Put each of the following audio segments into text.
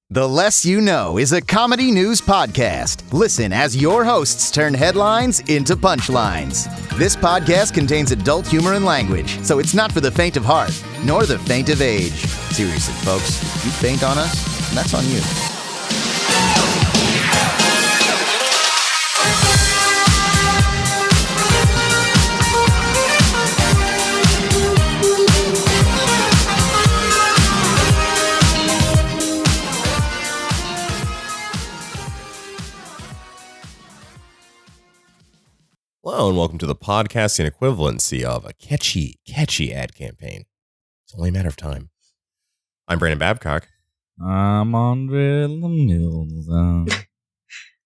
The Less You Know is a comedy news podcast. Listen as your hosts turn headlines into punchlines. This podcast contains adult humor and language, so it's not for the faint of heart, nor the faint of age. Seriously, folks, if you faint on us, that's on you. Hello and welcome to the podcasting equivalency of a catchy ad campaign. It's only a matter of time. I'm Brandon Babcock. I'm André Mills.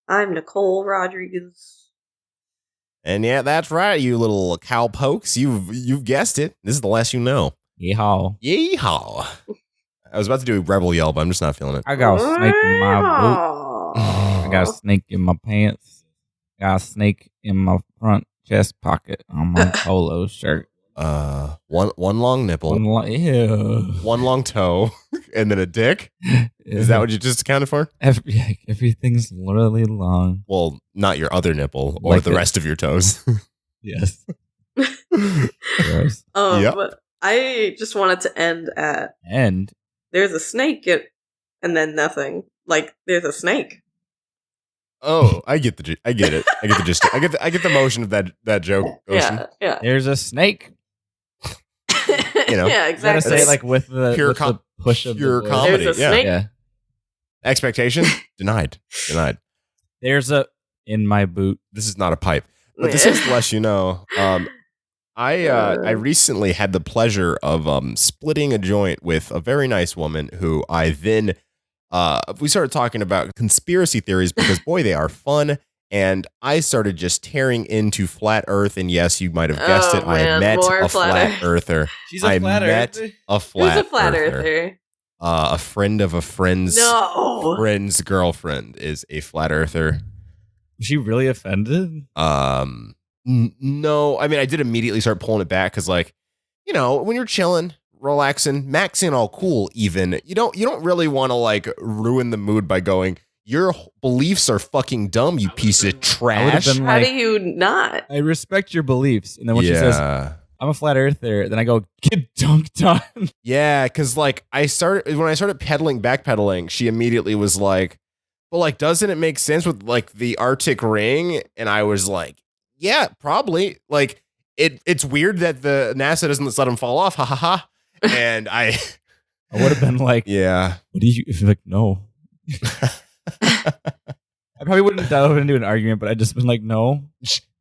I'm Nicole Rodriguez. And yeah, that's right, you little cowpokes. You've guessed it. This is the Less You Know. Yeehaw. Yeehaw. I was about to do Rebel Yell, but I'm just not feeling it. I got a snake in my boot. I got a snake in my pants. Got a snake in my front chest pocket on my polo shirt. One long nipple. One long toe. And then a dick? Is that what you just accounted for? Everything's literally long. Well, not your other nipple or like the rest of your toes. Yes. Yep. But I just wanted to end at there's a snake and then nothing. Like there's a snake. Oh, I get it. I get the gist. I get the motion of that joke. Ocean. Yeah. There's a snake. Yeah, exactly. You gotta say it like with the push of pure the comedy. There's a snake. Yeah. Expectation denied. There's a in my boot. This is not a pipe, but this is Less You Know. I recently had the pleasure of splitting a joint with a very nice woman who I then. We started talking about conspiracy theories because, boy, they are fun. And I started just tearing into flat Earth. And yes, you might have guessed it. I met a flat earther. She's a flat earther? A flat Who's a flat earther? A friend of a friend's girlfriend is a flat earther. Was she really offended? No. I mean, I did immediately start pulling it back because, like, you know, when you're chilling, relaxing, maxing all cool, even you don't really want to like ruin the mood by going, your beliefs are fucking dumb, you piece of trash. How do you not? I respect your beliefs. And then when she says, I'm a flat earther, then I go, get dunked on. Yeah, because like when I started backpedaling, she immediately was like, well, like, doesn't it make sense with like the Arctic Ring? And I was like, yeah, probably. Like it's weird that the NASA doesn't let them fall off. Ha ha ha. And I would have been like, yeah. What did you like? No. I probably wouldn't delve into an argument, but I'd just been like, no,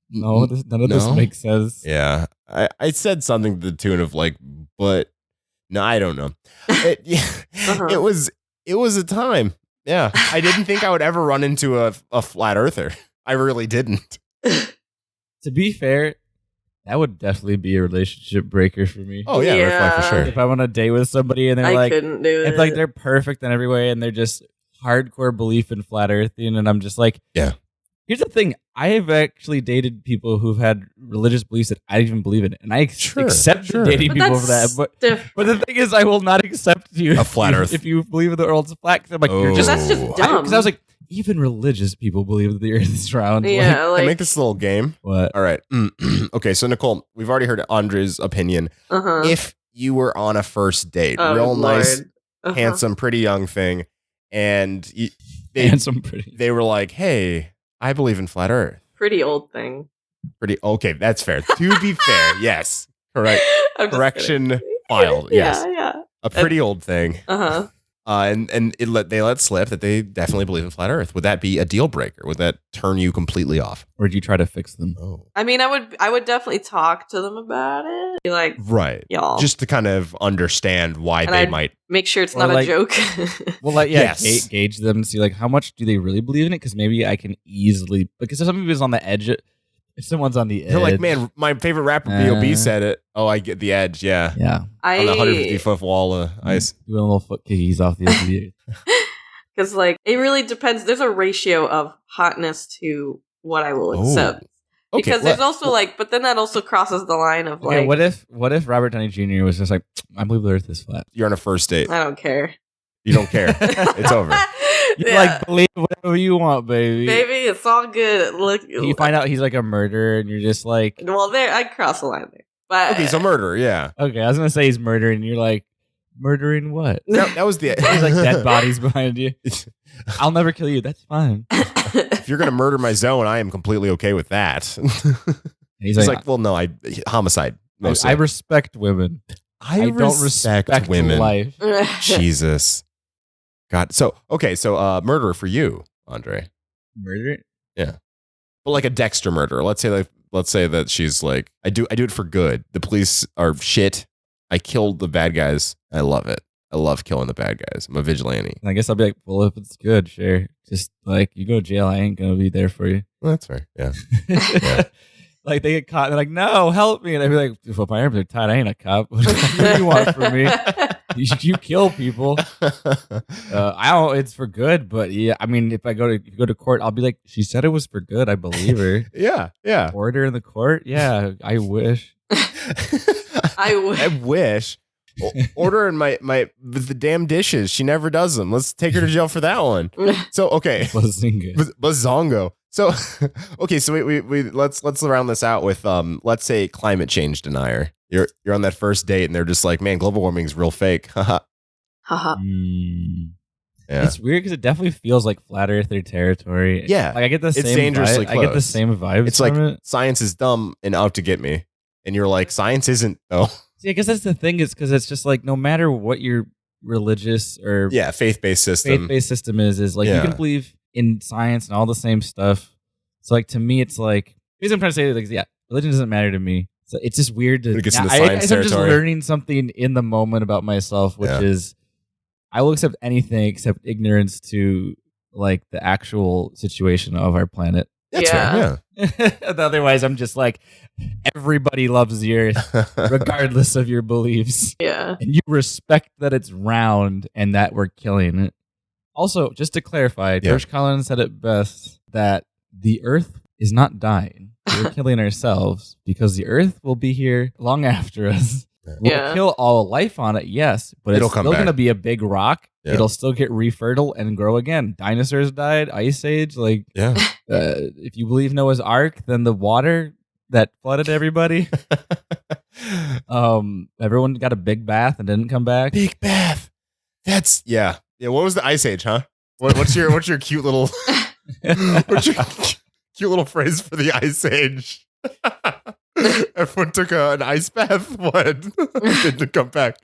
none of this makes sense. Yeah. I said something to the tune of like, but no, I don't know. It was a time. Yeah. I didn't think I would ever run into a flat earther. I really didn't. To be fair, that would definitely be a relationship breaker for me. Oh yeah, red flag for sure. If I want to date with somebody and they're like, couldn't do it. If like they're perfect in every way and they're just hardcore belief in flat earthing, and I'm just like, yeah. Here's the thing: I have actually dated people who've had religious beliefs that I didn't even believe in, and I accept dating people for that. But the thing is, I will not accept you a flat earth if you believe the world's flat. I'm like, you're just that's just dumb. Because I was like, even religious people believe that the earth is round. Yeah, Can I make this little game? What? All right. Okay, so Nicole, we've already heard Andre's opinion. If you were on a first date, real nice, handsome, pretty young thing, and they were like, hey, I believe in flat earth. Pretty old thing. Okay, that's fair. To be fair, yes. Correct. Correction filed. Yes. Yeah. A pretty old thing. And they let slip that they definitely believe in flat earth. Would that be a deal breaker? Would that turn you completely off? Or did you try to fix them? Oh. I mean, I would definitely talk to them about it. Be like, right. Y'all. Just to kind of understand why they might make sure it's not like, a joke. Well, like, yeah, yes. Gauge them and see like how much do they really believe in it? Because maybe I can easily, because if somebody's on the edge, if someone's on the edge, they're like, man, my favorite rapper B.O.B. said it. Oh, I get the edge. Yeah. On the 150-foot wall of ice. Doing little foot kickies off the edge. Because like it really depends. There's a ratio of hotness to what I will accept. Okay, because there's also like, but then that also crosses the line of like, what if Robert Downey Jr. was just like, I believe the Earth is flat. You're on a first date. I don't care. You don't care. It's over. You like believe whatever you want, baby. Baby, it's all good. Look, you find out he's like a murderer, and you're just like, well, there I cross the line there. But Okay, so murder, yeah. okay, I was gonna say he's murdering, and you're like, murdering what? That was the. There's like dead bodies behind you. I'll never kill you. That's fine. If you're gonna murder my zone, I am completely okay with that. He's like, well, no, homicide. I respect women. I don't respect women. Life. Jesus, God. So okay, so murder for you, Andre. Murder? Yeah, but like a Dexter murder. Let's say that she's like, I do it for good. The police are shit. I killed the bad guys. I love it. I love killing the bad guys. I'm a vigilante. I guess I'll be like, well, if it's good, sure. Just like, you go to jail, I ain't gonna be there for you. Well, that's fair. Yeah. Yeah. Like they get caught, and they're like, no, help me. And I'd be like, if my arms are tied, I ain't a cop. What do you want from me? You kill people. I don't. It's for good, but yeah. I mean, if I go to court, I'll be like, she said it was for good. I believe her. Yeah. Yeah. Order in the court. Yeah. I wish. I wish. Order in my with the damn dishes. She never does them. Let's take her to jail for that one. So okay. Bazongo. So okay, so we let's round this out with let's say climate change denier. You're on that first date and they're just like, man, global warming is real fake. Haha. Yeah. It's weird because it definitely feels like flat earther territory. Yeah. Like I get the same dangerously vibe. I get the same vibes. It's like science is dumb and out to get me. And you're like, science isn't though. See, I guess that's the thing, is because it's just like no matter what your religious or faith-based system is like you can believe in science and all the same stuff. So like to me, it's like basically I'm trying to say like religion doesn't matter to me. So it's just weird to. It gets into science I'm just learning something in the moment about myself, which is I will accept anything except ignorance to like the actual situation of our planet. That's fair, yeah. Otherwise, I'm just like, everybody loves the earth, regardless of your beliefs. Yeah. And you respect that it's round and that we're killing it. Also, just to clarify, George Carlin said it best that the earth is not dying. We're killing ourselves because the earth will be here long after us. We'll kill all life on it, yes, but it's still going to be a big rock. Yeah. It'll still get refertile and grow again. Dinosaurs died, Ice Age. Like, if you believe Noah's Ark, then the water that flooded everybody. Everyone got a big bath and didn't come back. Big bath. That's yeah. What was the Ice Age, huh? What's your cute little cute little phrase for the Ice Age? Everyone took an ice bath. What? Didn't come back.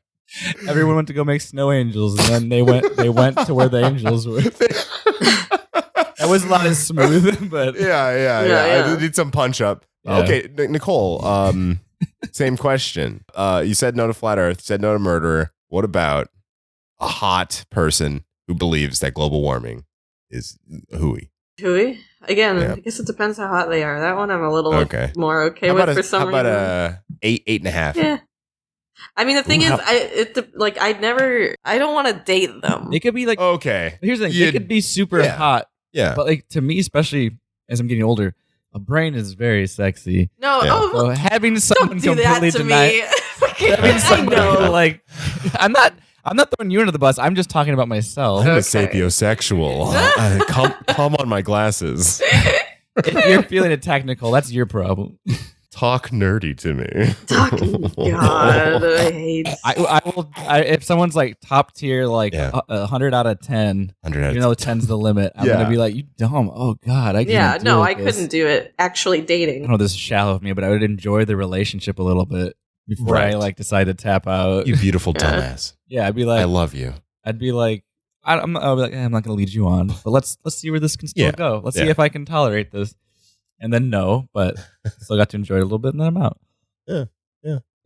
Everyone went to go make snow angels, and then they went to where the angels were. That was not as smooth, but yeah. I need some punch up. Yeah. Okay, Nicole. Same question. You said no to flat Earth. Said no to murderer. What about a hot person who believes that global warming is hooey? Hooey? Again, I guess it depends how hot they are. That one I'm a little more okay with for some reason. How about 8.5? Yeah. I mean, the thing is, I don't want to date them. It could be like, okay. Here's the thing. It could be super hot. Yeah. But like to me, especially as I'm getting older, a brain is very sexy. No. Yeah. So having someone don't do completely that to deny me. having someone like, I'm not throwing you under the bus. I'm just talking about myself. I'm a sapiosexual. Come on my glasses. If you're feeling it technical, that's your problem. Talk nerdy to me. God, I hate. I will. If someone's like top tier, like 100 out of 10, even though 10's the limit, I'm gonna be like, you dumb. Oh God, I can't. Yeah, no, I couldn't do it. Actually, dating. I know this is shallow of me, but I would enjoy the relationship a little bit before I like decide to tap out. You beautiful dumbass. Yeah, I'd be like, I love you. I'd be like, I'll be like, I'm not gonna lead you on, but let's see where this can still go. Let's see if I can tolerate this. And then no, but still got to enjoy it a little bit, and then I'm out. Yeah.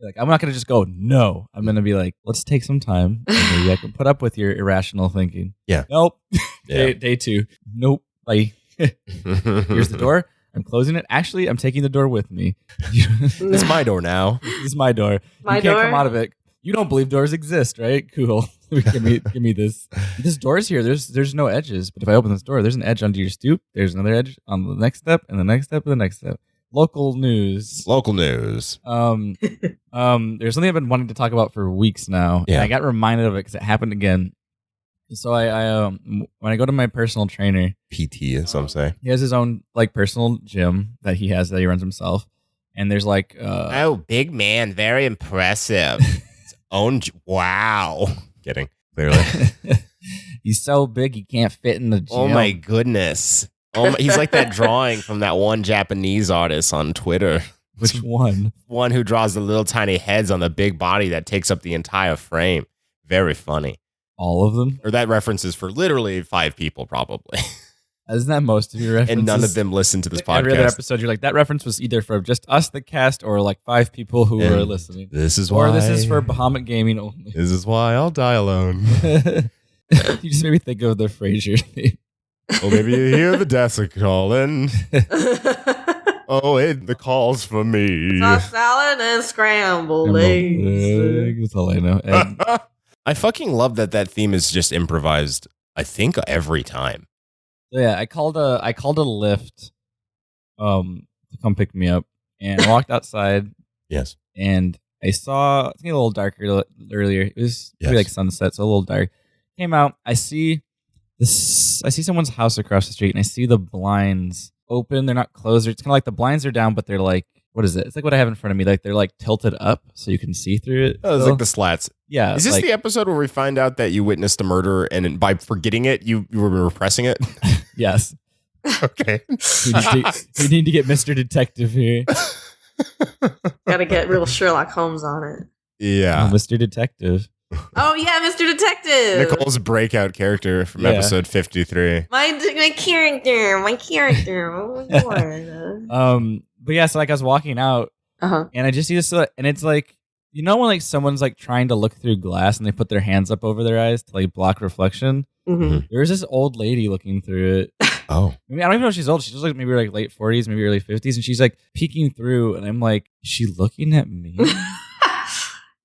Like I'm not gonna just go no. I'm gonna be like, let's take some time. And maybe I can put up with your irrational thinking. Yeah. Nope. Day 2. Nope. Bye. Here's the door. I'm closing it. Actually, I'm taking the door with me. It's my door now. This is my door. You can't come out of it. You don't believe doors exist, right? Cool. give me this. This door's here. There's no edges. But if I open this door, there's an edge under your stoop. There's another edge on the next step, and the next step, and the next step. Local news. There's something I've been wanting to talk about for weeks now. Yeah. And I got reminded of it because it happened again. So I when I go to my personal trainer, PT, as some say. he has his own like personal gym that he runs himself, and there's like oh, big man, very impressive. His own wow. Kidding, clearly. He's so big he can't fit in the gym. Oh my goodness. Oh, he's like that drawing from that one Japanese artist on Twitter. Which one? One who draws the little tiny heads on the big body that takes up the entire frame. Very funny. All of them? Or that reference is for literally 5 people, probably. Isn't that most of your references? And none of them listen to this podcast. Every other episode, you're like, that reference was either for just us, the cast, or like 5 people who were listening. This is why. Or this is for Bahamut Gaming only. This is why I'll die alone. You just made me think of the Frasier theme. Well, maybe you hear the deaths are calling. Oh, the call's for me. Tossed salad and scrambled eggs. That's all I know. And I fucking love that theme is just improvised, I think, every time. yeah, I called a Lyft to come pick me up, and I walked outside. Yes. And I saw, I think a little darker earlier. It was maybe like sunset, so a little dark. Came out, I see someone's house across the street, and I see the blinds open. They're not closed. It's kind of like the blinds are down, but they're like, what is it? It's like what I have in front of me. Like they're like tilted up so you can see through it. Oh, it's like the slats. Yeah. Is this the episode where we find out that you witnessed a murder and by forgetting it, you were repressing it? Yes. Okay. We need to get Mr. Detective here. Gotta get real Sherlock Holmes on it. Yeah. Oh, Mr. Detective. Oh yeah, Mr. Detective. Nicole's breakout character from episode 53. My character. Oh my Lord. But yeah, so like I was walking out, and I just see this, and it's like, you know when like someone's like trying to look through glass and they put their hands up over their eyes to like block reflection. Mm-hmm. There was this old lady looking through it. Oh, I mean, I don't even know if she's old. She's like maybe like late 40s, maybe early 50s, and she's like peeking through, and I'm like, is she looking at me?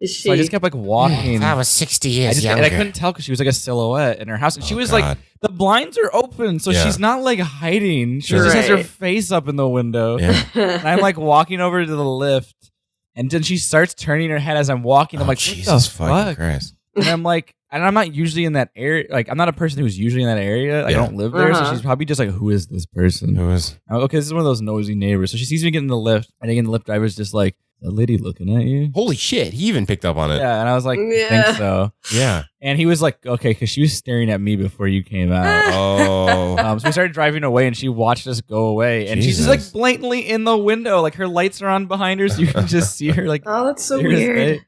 Is she? So I just kept like walking. I was 60 years younger. And I couldn't tell because she was like a silhouette in her house, and she was like, the blinds are open, so she's not like hiding. She just has her face up in the window. Yeah. And I'm like walking over to the lift, and then she starts turning her head as I'm walking. I'm like, Jesus fucking Christ. And I'm like, and I'm not usually in that area. Like, I'm not a person who's usually in that area. I don't live there, so she's probably just like, who is this person? Who is? Okay, this is one of those nosy neighbors. So she sees me get in the lift, and again, the lift driver's just like, a lady looking at you. Holy shit, he even picked up on it. Yeah, and I was like, I think so. Yeah. And he was like, okay, because she was staring at me before you came out. Oh. So we started driving away, and she watched us go away. And she's just like blatantly in the window. Like her lights are on behind her, so you can just see her like. Oh, that's so weird. And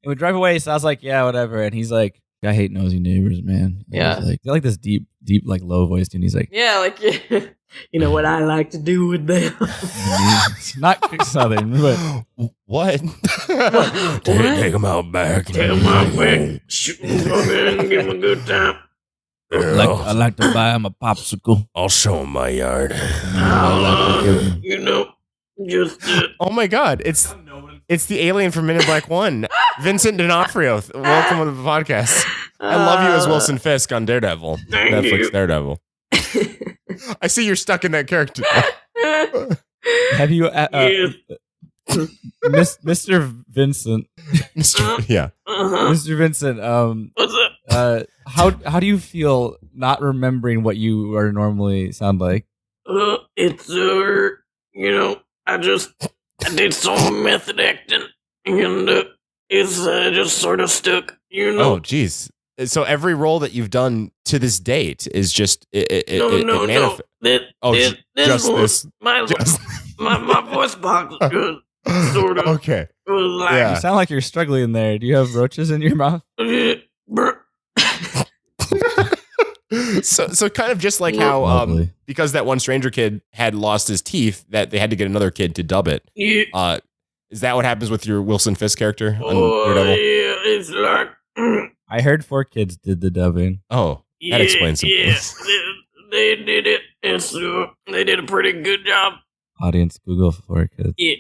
we drive away, so I was like, yeah, whatever. And he's like, I hate nosy neighbors, man. Yeah. Like, they're like this deep, like low voice, and he's like, yeah, like, you know what I like to do with them. Not Southern, but what? Take him out back. Take him out back. Shoot him and give him a good time. I like to buy him a popsicle. I'll show him my yard. You know, just. Oh my God! It's the alien from Men in Black 1, Vincent D'Onofrio. Welcome to the podcast. I love you as Wilson Fisk on Daredevil, Netflix Daredevil. I see you're stuck in that character. Have you, Mr. Vincent? Mr. Vincent. What's up? How do you feel not remembering what you are normally sound like? It's you know, I did some method acting, and it's just sort of stuck. You know. Oh, geez. So every role that you've done to this date is just no. This. My voice box is good. Sort of. Okay. Yeah. You sound like you're struggling in there. Do you have roaches in your mouth? So kind of just like how because that one stranger kid had lost his teeth, that they had to get another kid to dub it. Yeah. Is that what happens with your Wilson Fisk character on Daredevil? Yeah, it's like. I heard 4 Kids did the dubbing. Oh, that explains some things. They did it, and so they did a pretty good job. Audience, Google 4 Kids. Yeah.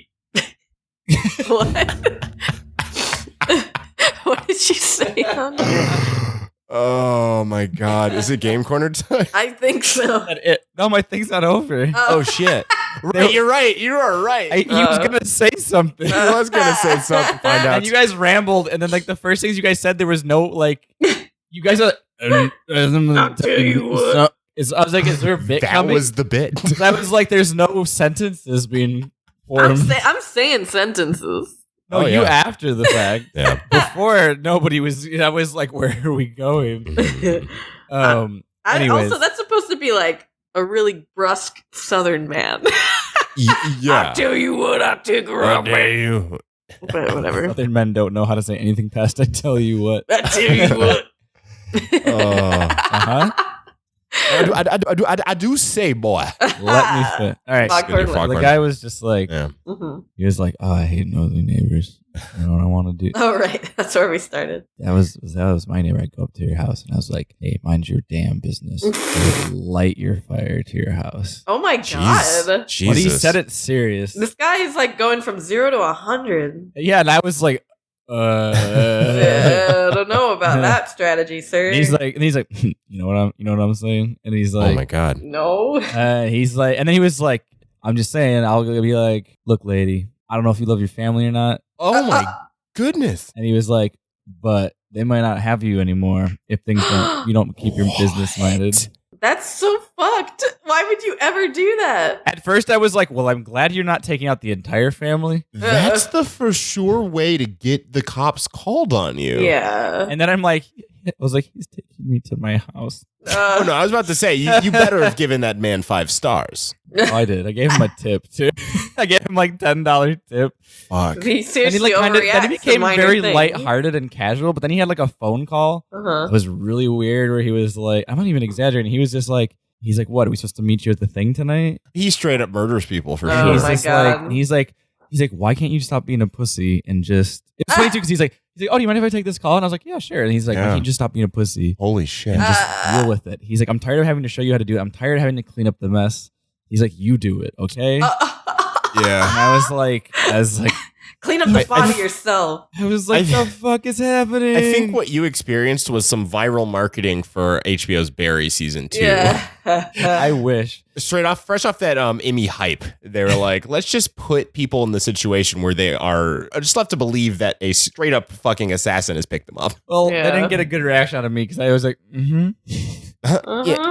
What? What did she say on there? Oh my God! Is it Game Corner time? I think so. No, my thing's not over. Oh shit! Right, you're right. You are right. He was gonna say something. He was gonna say something. Find out. And you guys rambled, and then like the first things you guys said, there was no like. You guys I'll tell you what. I was like, is there a bit coming? That was the bit. I was like, there's no sentences being formed. I'm saying sentences. No, you after the fact. Yeah. Before, nobody was. I was like, where are we going? Anyways. Also, that's supposed to be like a really brusque Southern man. Yeah. I'll tell you what, I'll take her out, you. But whatever. Southern men don't know how to say anything past I tell you what. I tell you what. I do say, boy. Let me fit. All right. The guy was just like, he was like, oh, I hate nosy neighbors. I don't know what I want to do. Oh, right. That's where we started. That was my neighbor. I'd go up to your house and I was like, hey, mind your damn business. Light your fire to your house. Oh, my God. Jesus. But he said it serious. This guy is like going from 0 to 100. Yeah, and I was like, I don't know about that strategy, sir. And he's like, you know what I'm saying? And he's like, oh my God. No. He's like, and then he was like, I'm just saying, I'll be like, look, lady, I don't know if you love your family or not. Oh my goodness. And he was like, but they might not have you anymore if you don't keep your business minded. That's so fucked. Why would you ever do that? At first, I was like, well, I'm glad you're not taking out the entire family. That's the for sure way to get the cops called on you. Yeah. And then I was like, he's taking me to my house. Oh, no, I was about to say, you better have given that man 5 stars. Oh, I did. I gave him a tip, too. I gave him like $10 tip. Fuck. He seriously then he became very thing. lighthearted and casual, but then he had like a phone call. It was really weird where he was like, I'm not even exaggerating. He was just like, he's like, what, are we supposed to meet you at the thing tonight? He straight up murders people for sure. Oh my God. He's like, why can't you stop being a pussy and just... It's funny too because he's like, oh, do you mind if I take this call? And I was like, yeah, sure. And he's like, why can't you just stop being a pussy? Holy shit. And just deal with it. He's like, I'm tired of having to show you how to do it. I'm tired of having to clean up the mess. He's like, you do it, okay? Yeah. And I was like, clean up the body yourself. I was like, the fuck is happening? I think what you experienced was some viral marketing for HBO's Barry season 2. Yeah. I wish. Fresh off that Emmy hype, they were like, let's just put people in the situation where they are just left to believe that a straight up fucking assassin has picked them up. Well, they didn't get a good reaction out of me because I was like,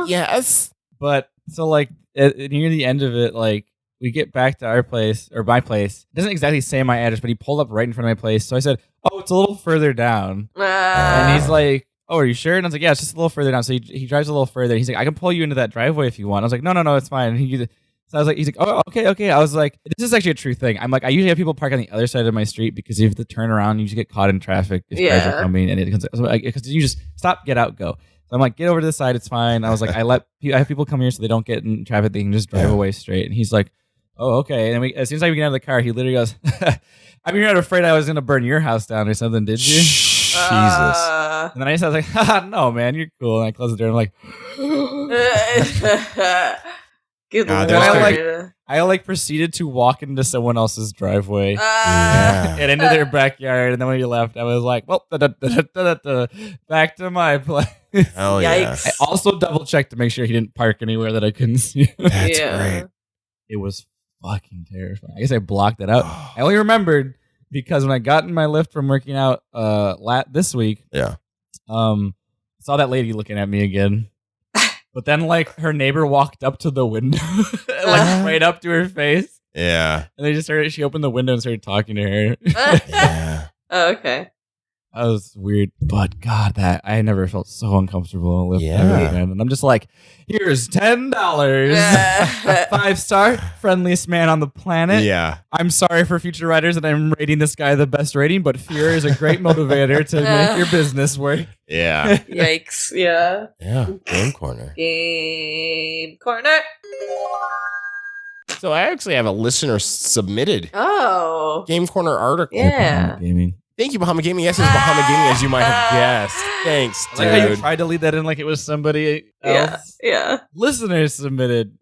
Yes. But so like near the end of it, like we get back to our place or my place. It doesn't exactly say my address, but he pulled up right in front of my place. So I said, oh, it's a little further down. And he's like, oh, are you sure? And I was like, yeah, it's just a little further down. So he drives a little further. He's like, I can pull you into that driveway if you want. I was like, no, it's fine. So I was like, he's like, oh, okay. I was like, this is actually a true thing. I'm like, I usually have people park on the other side of my street because you have to turn around, you just get caught in traffic if cars are coming, and because you just stop, get out, go. So I'm like, get over to the side, it's fine. I was like, I have people come here so they don't get in traffic, they can just drive away straight. And he's like, oh, okay. And as soon as I get out of the car, he literally goes, I mean, you're not afraid I was going to burn your house down or something, did you? Jesus. And then I was like, no, man, you're cool. And I closed the door and I'm like, good Lord. I proceeded to walk into someone else's driveway and into their backyard. And then when you left, I was like, well, back to my place. Oh, yeah. I also double checked to make sure he didn't park anywhere that I couldn't see him. That's great. It was fucking terrifying. I guess I blocked it out. I only remembered because when I got in my lift from working out this week, saw that lady looking at me again. But then, her neighbor walked up to the window, right up to her face. Yeah. And she opened the window and started talking to her. Yeah. Oh, okay. That was weird. But God, I never felt so uncomfortable in a lift ever again. And I'm just like, here's $10. 5-star, friendliest man on the planet. Yeah. I'm sorry for future writers that I'm rating this guy the best rating, but fear is a great motivator to make your business work. Yeah. Yikes. Yeah. Yeah. Game Corner. Game Corner. So I actually have a listener submitted Game Corner article. Yeah. Gaming. Thank you, Bahama Gaming. Yes, it's Bahama Gaming, as you might have guessed. Thanks, dude. I like how you tried to lead that in like it was somebody else. Yeah. Listeners submitted.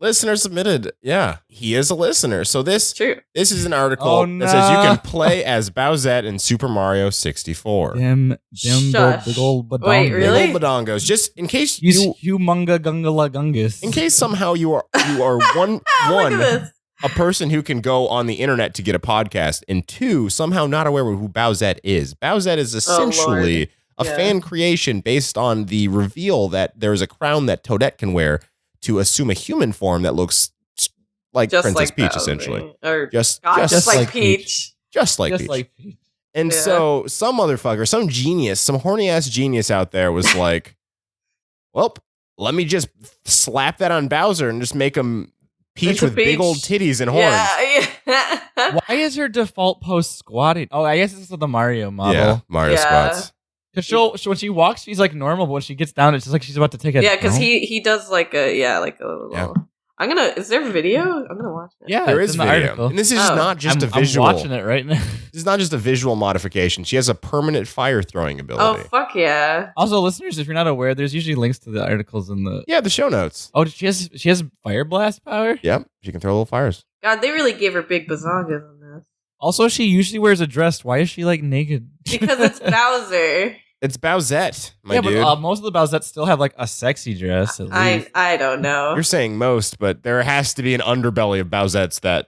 Yeah. He is a listener. So this is an article that says you can play as Bowsette in Super Mario 64. Big old badongas. Wait, really? Big old badongas. Just in case humunga gungala gungus. In case somehow you are one a person who can go on the internet to get a podcast, and 2, somehow not aware of who Bowsette is. Bowsette is essentially a fan creation based on the reveal that there's a crown that Toadette can wear to assume a human form that looks like just Princess like Peach, Bowser. essentially. Or just like Peach. Just like Peach. And so some motherfucker, some genius, some horny ass genius out there was like, well, let me just slap that on Bowser and just make him Peach with big old titties and horns. Yeah. Why is her default pose squatting? Oh, I guess this is the Mario model. Yeah, Mario squats. Because when she walks, she's like normal, but when she gets down, it's just like she's about to take a... Yeah, because he does like a little... Yeah. Is there video? I'm gonna watch it. Yeah, there is the video. article. And this is not just a visual. I'm watching it right now. This is not just a visual modification. She has a permanent fire throwing ability. Oh, fuck yeah. Also, listeners, if you're not aware, there's usually links to the articles in the... Yeah, the show notes. Oh, she has fire blast power? Yep, she can throw little fires. God, they really gave her big bazongas on this. Also, she usually wears a dress. Why is she like naked? Because it's Bowser. It's Bowsette, my dude. But most of the Bowsettes still have like a sexy dress. At least. I don't know. You're saying most, but there has to be an underbelly of Bowsettes that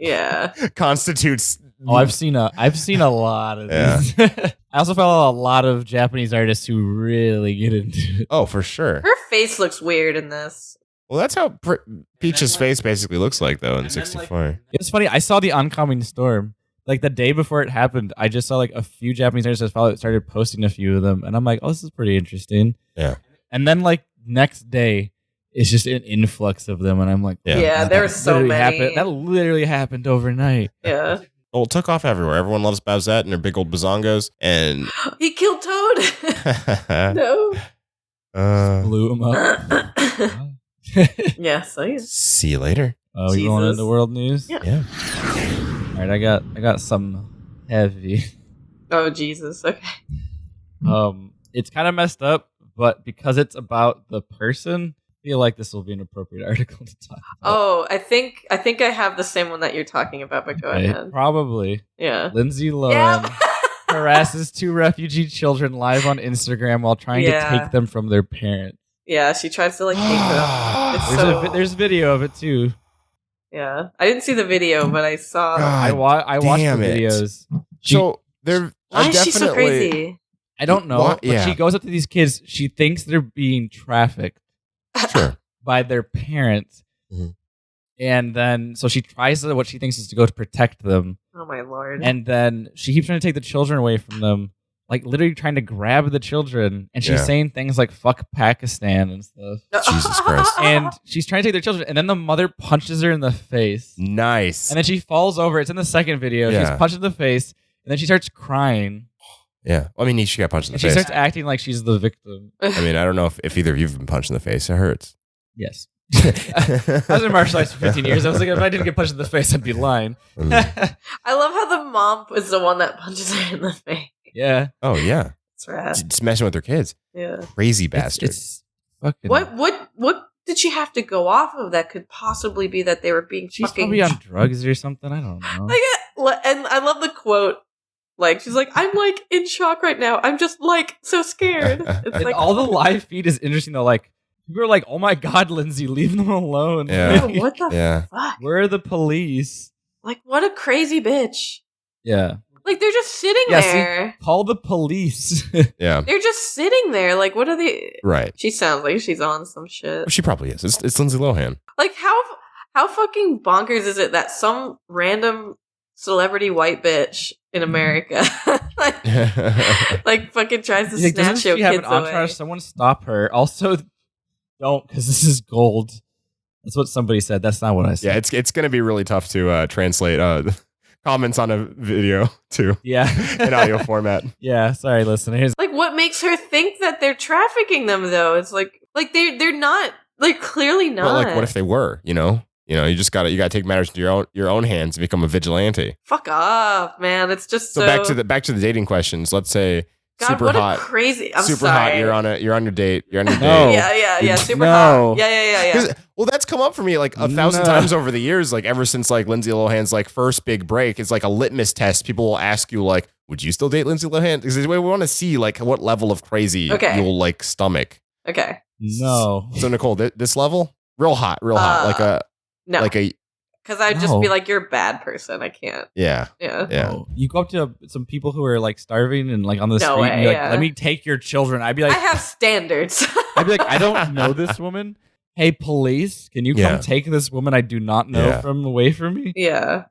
constitutes. Oh, I've seen a lot of these. I also follow a lot of Japanese artists who really get into it. Oh, for sure. Her face looks weird in this. Well, that's how Peach's face basically looks like, though, in 64. It's funny. I saw the oncoming storm. Like the day before it happened, I just saw like a few Japanese artists started posting a few of them, and I'm like, oh, this is pretty interesting. Yeah. And then like next day, it's just an influx of them, and I'm like, yeah, there were so many. That literally happened overnight. Yeah. Well, it took off everywhere. Everyone loves Bowsette and her big old bazongos, and he killed Toad. No. Blew him up. Yes. See you later. Oh, you going into world news? Yeah. All right, I got some heavy. Oh Jesus! Okay. It's kind of messed up, but because it's about the person, I feel like this will be an appropriate article to talk about. Oh, I think I have the same one that you're talking about, but go ahead. Probably. Yeah. Lindsay Lohan harasses 2 refugee children live on Instagram while trying to take them from their parents. Yeah, she tries to like take them. There's video of it too. Yeah, I didn't see the video, but I saw. I watched the videos. Why is she so crazy? I don't know. But she goes up to these kids. She thinks they're being trafficked by their parents, and then so she tries what she thinks is to go to protect them. Oh my lord! And then she keeps trying to take the children away from them. Like literally trying to grab the children, and she's saying things like "fuck Pakistan" and stuff. Jesus Christ! And she's trying to take their children, and then the mother punches her in the face. Nice. And then she falls over. It's in the second video. She's punched in the face, and then she starts crying. Yeah, I mean, she got punched in the and face. She starts acting like she's the victim. I mean, I don't know if either of you've been punched in the face. It hurts. Yes. I was in martial arts for 15 years. I was like, if I didn't get punched in the face, I'd be lying. I love how the mom is the one that punches her in the face. Yeah. Oh yeah. That's right. Just messing with her kids. Yeah. Crazy bastard. It's fucking. What did she have to go off of that could possibly be that they were being She's fucking... probably on drugs or something. I don't know. And I love the quote. Like, she's like, I'm like in shock right now. I'm just like so scared. It's and like all the live feed is interesting though. Like, people are like, oh my God, Lindsay, leave them alone. Yeah. Like, what the fuck? Where are the police? Like, what a crazy bitch. Yeah. Like, they're just sitting there. See, call the police. Yeah. They're just sitting there. Like, what are they? Right. She sounds like she's on some shit. She probably is. It's Lindsay Lohan. Like, how fucking bonkers is it that some random celebrity white bitch in America like fucking tries to snatch your kids away? Someone stop her. Also, don't, because this is gold. That's what somebody said. That's not what I said. Yeah, it's going to be really tough to translate comments on a video too. Yeah. In audio format. Yeah, sorry, listeners. Like, what makes her think that they're trafficking them though? It's like they're not. Like, clearly not. But like, what if they were? You know, you gotta take matters into your own hands and become a vigilante. Fuck off, man. It's just so back to the dating questions. Let's say God, super what hot, a crazy. I'm super sorry. hot. You're on your date. You're on your No. date. Yeah. Super hot. Yeah. Well, that's come up for me like 1,000 times over the years. Like ever since like Lindsay Lohan's like first big break, it's like a litmus test. People will ask you like, "Would you still date Lindsay Lohan?" Because we want to see like what level of crazy you'll like stomach. Okay. No. So Nicole, this level, real hot, like a no. like a Because I'd just be like, you're a bad person. I can't. Yeah. No. You go up to some people who are like starving and like on the street and you're like, let me take your children. I'd be like, I have standards. I'd be like, I don't know this woman. Hey, police, can you come take this woman I do not know away from me? Yeah.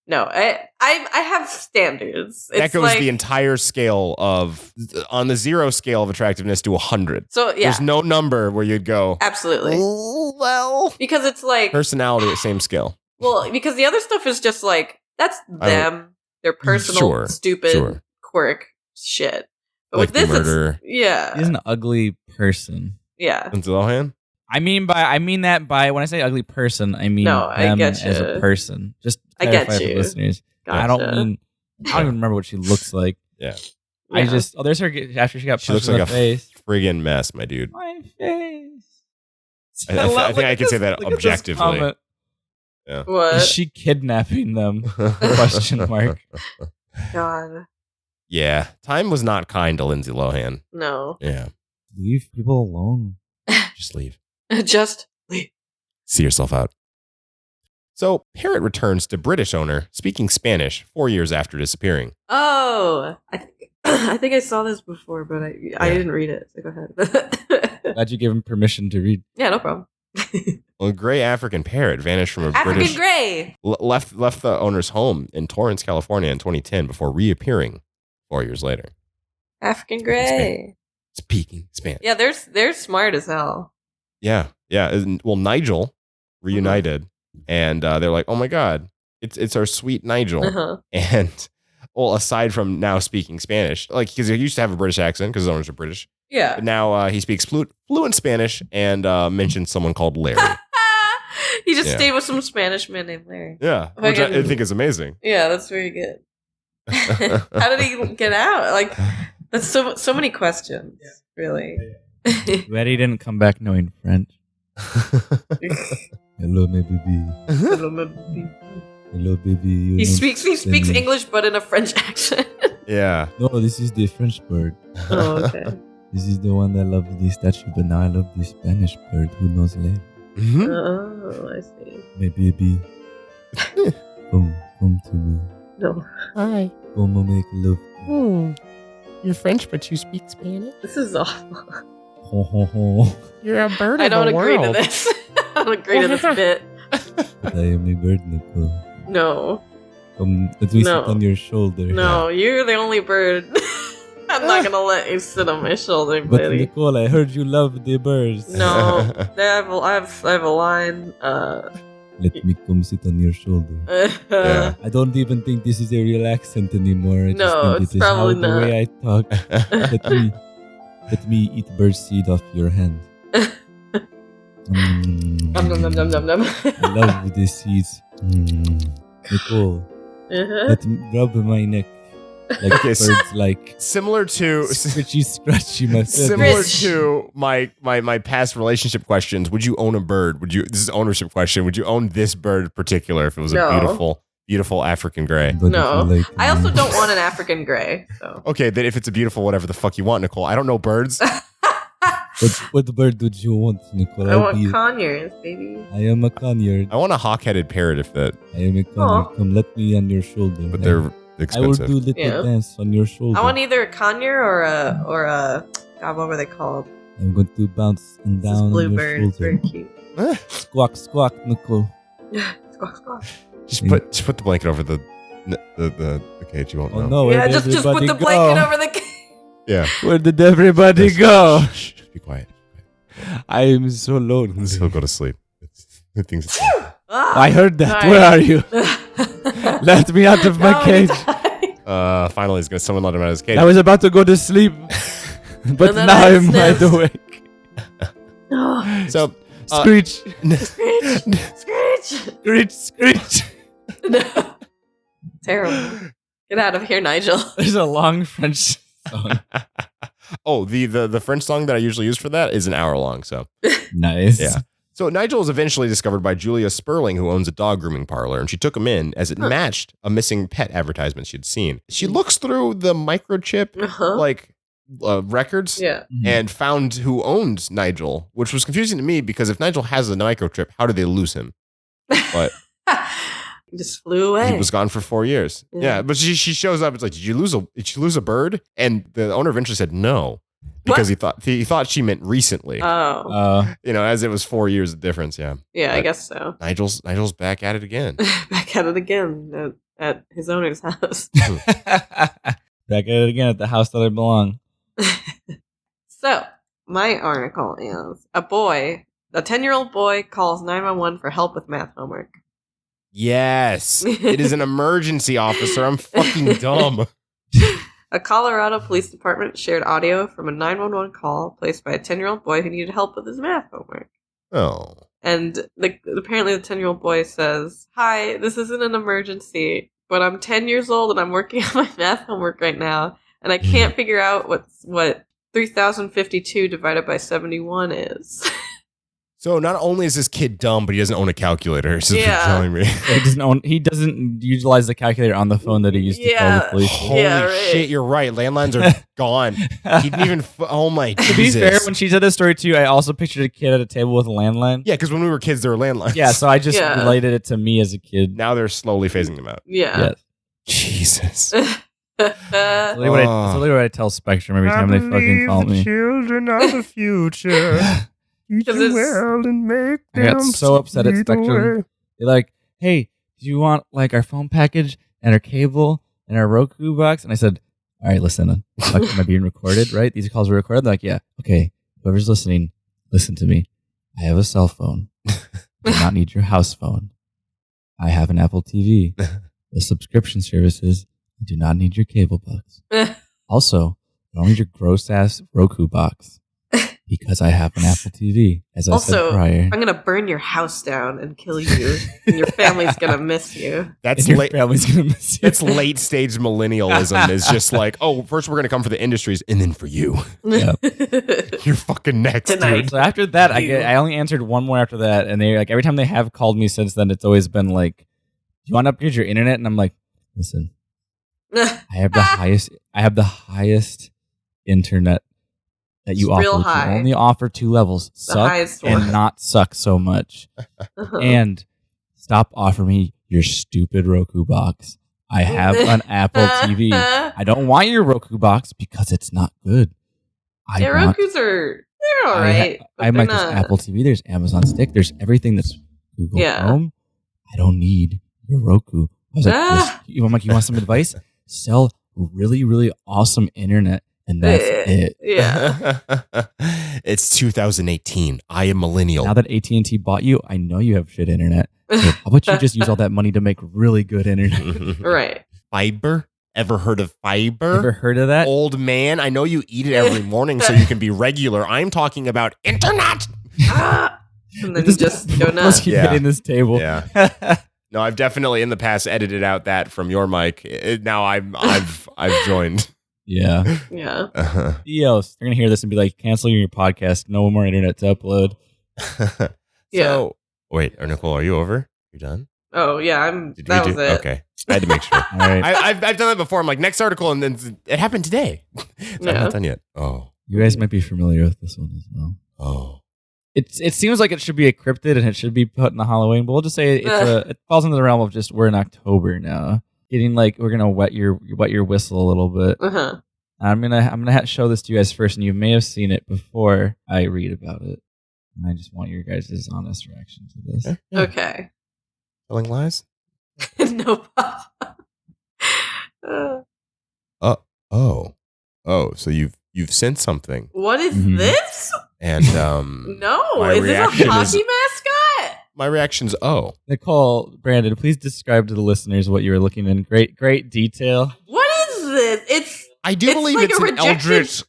No, I have standards. That goes the entire scale on the 0 scale of attractiveness to 100. So there's no number where you'd go. Absolutely. Well, because it's like personality at same scale. Well, because the other stuff is just like that's them, their personal stupid quirk shit. But like with this, murder. He's an ugly person. Yeah. Lindsay Lohan? I mean that by when I say ugly person, I mean them as a person. Just to clarify for listeners. Gotcha. I don't even remember what she looks like. Yeah. I just there's her after she got punched in the face. Friggin' mess, my dude. My face. I think I can say that objectively. Yeah. What? Is she kidnapping them? Question mark. God. Yeah. Time was not kind to Lindsay Lohan. No. Yeah. Leave people alone. Just leave. Just leave. See yourself out. So, Parrot returns to British owner, speaking Spanish 4 years after disappearing. Oh, I think I saw this before, but I didn't read it. So go ahead. Glad you gave him permission to read. Yeah, no problem. Well, a gray African parrot vanished from African gray left the owner's home in Torrance, California in 2010 before reappearing 4 years later. African gray. Speaking Spanish. Yeah, they're smart as hell. Yeah. Well, Nigel reunited, and they're like, "Oh my god, it's our sweet Nigel." Uh-huh. And aside from now speaking Spanish, like because he used to have a British accent because his owners are British. Yeah. But now he speaks fluent Spanish and mentioned someone called Larry. He just stayed with some Spanish man named Larry. Yeah, which I think is amazing. Yeah, that's very good. How did he get out? Like, that's so many questions, really. Glad he didn't come back knowing French. Hello, my baby. Hello, my baby. Hello, baby. He speaks English, but in a French accent. Yeah. No, this is the French bird. Oh, okay. This is the one that loved the statue, but now I love the Spanish bird who knows Larry. Mm-hmm. Oh, I see. My baby. Come to me. No. Hi. Come make love. You're French, but you speak Spanish? This is awful. Ho, ho, ho. You're a bird I of don't the agree world. to this. I don't agree to this bit. But I am a bird, Nicole. No. Come, let me sit on your shoulder. No, you're the only bird. I'm not gonna let you sit on my shoulder, but buddy. Nicole, I heard you love the birds. No, I have a line. Let me come sit on your shoulder. Yeah. I don't even think this is a real accent anymore. I just No, think it's it is probably how not. the way I talk. Let me eat bird seed off your hand. Nom, nom, nom, nom, nom, nom. I love the seeds. Nicole, let me rub my neck like birds like. Similar to Scratchy my feathers. similar to my past relationship questions. Would you own a bird? This is an ownership question. Would you own this bird in particular if it was a beautiful African gray? But No, I also don't want an African gray. So. Okay, then if it's a beautiful whatever the fuck you want, Nicole. I don't know birds. What bird would you want, Nicole? I want conures, baby. I am a conure. I want a hawk-headed parrot if that. I am a conure. Come, let me on your shoulder. But they're expensive. I will do little dance on your shoulder. I want either a conure or a God, what were they called? I'm going to bounce and This down on your bluebird. It's shoulder. very cute. Squawk, squawk, Nicole. Squawk, squawk. Just put the blanket over the cage. You won't know. Oh no! Yeah, where did just put everybody the blanket go? over the. Yeah. Where did everybody go? Shh, be quiet. I am so lonely. He'll go to sleep. It thinks I heard that. Nice. Where are you? Let me out of my cage. finally, someone let him out of his cage. I was about to go to sleep, but then now I I'm wide awake. So, Screech, Screech! screech, screech. No. Terrible. Get out of here, Nigel. There's a long French song. oh, the French song that I usually use for that is an hour long. So Nice. yeah. So Nigel was eventually discovered by Julia Sperling, who owns a dog grooming parlor, and she took him in as it matched a missing pet advertisement she'd seen. She looks through the microchip records and found who owned Nigel, which was confusing to me because if Nigel has a microchip, how do they lose him? But He just flew away. He was gone for 4 years. Yeah, but she shows up. It's like, did you lose a bird? And the owner eventually said no, because he thought she meant recently. Oh, as it was 4 years of difference. Yeah. Yeah, but I guess so. Nigel's back at it again. Back at it again at his owner's house. Back at it again at the house that I belong. So, my article is a 10-year-old boy calls 911 for help with math homework. Yes. It is an emergency, officer. I'm fucking dumb. A Colorado police department shared audio from a 911 call placed by a 10-year-old boy who needed help with his math homework. Oh. And apparently the 10-year-old boy says, "Hi, this isn't an emergency, but I'm 10 years old and I'm working on my math homework right now, and I can't figure out what 3052 divided by 71 is." So not only is this kid dumb, but he doesn't own a calculator. So you're telling me he doesn't utilize the calculator on the phone that he used to call the police. Holy shit, you're right. Landlines are gone. He didn't even. Oh my Jesus. To be fair, when she said this story too, I also pictured a kid at a table with a landline. Yeah, because when we were kids, there were landlines. Yeah, so I just related it to me as a kid. Now they're slowly phasing them out. Yeah. Jesus. That's literally what I tell Spectrum every time they fucking call me. Children of the future. Teach them well and make them. I got so upset at Spectrum. They're like, "Hey, do you want like our phone package and our cable and our Roku box?" And I said, "All right, listen, am I being recorded, right? These calls were recorded." They're like, "Yeah, okay. Whoever's listening, listen to me. I have a cell phone. I do not need your house phone. I have an Apple TV. The subscription services. I do not need your cable box. Also, I don't need your gross ass Roku box. Because I have an Apple TV, as I said prior. I'm going to burn your house down and kill you, and your family's going to miss you." That's your family's going to miss you. That's late stage millennialism. Is just like, oh, first we're going to come for the industries, and then for you. Yep. You're fucking next, dude. So after that, I only answered one more after that, and they like every time they have called me since then, it's always been like, "Do you want to upgrade your internet?" And I'm like, "Listen, I have the highest internet that you offer. You only offer 2 levels: suck and not suck so much. And stop offering me your stupid Roku box. I have an Apple TV. I don't want your Roku box because it's not good. Rokus they're all right. I'm like, there's Apple TV, there's Amazon Stick, there's everything that's Google Chrome. I don't need your Roku." I was like, you want some advice? Sell really, really awesome internet. And that's it. Yeah. It's 2018. I am millennial. Now that AT&T bought you, I know you have shit internet. So how about you just use all that money to make really good internet? Right. Fiber? Ever heard of fiber? Ever heard of that? Old man, I know you eat it every morning so you can be regular. I'm talking about internet. And then you just go nuts. Let's keep hitting this table. Yeah. No, I've definitely in the past edited out that from your mic. Now I've joined. Yeah. Yeah. They're gonna hear this and be like, "Cancel your podcast. No more internet to upload." So, wait, Nicole, are you over? You done? Oh yeah, that was it. Okay, I had to make sure. All right. I've done that before. I'm like, next article, and then it happened today. I'm not done yet. Oh, you guys might be familiar with this one as well. Oh, it seems like it should be encrypted and it should be put in the Halloween, but we'll just say it falls into the realm of just we're in October now. Getting like we're gonna wet your whistle a little bit. I'm gonna show this to you guys first, and you may have seen it before I read about it. And I just want your guys' honest reaction to this. Yeah. Okay. Telling lies? No problem. So you've sent something. What is this? And no, is this a hockey mascot? My reaction's Nicole, Brandon, please describe to the listeners what you were looking in great detail. What is this? I do believe like it's an eldritch.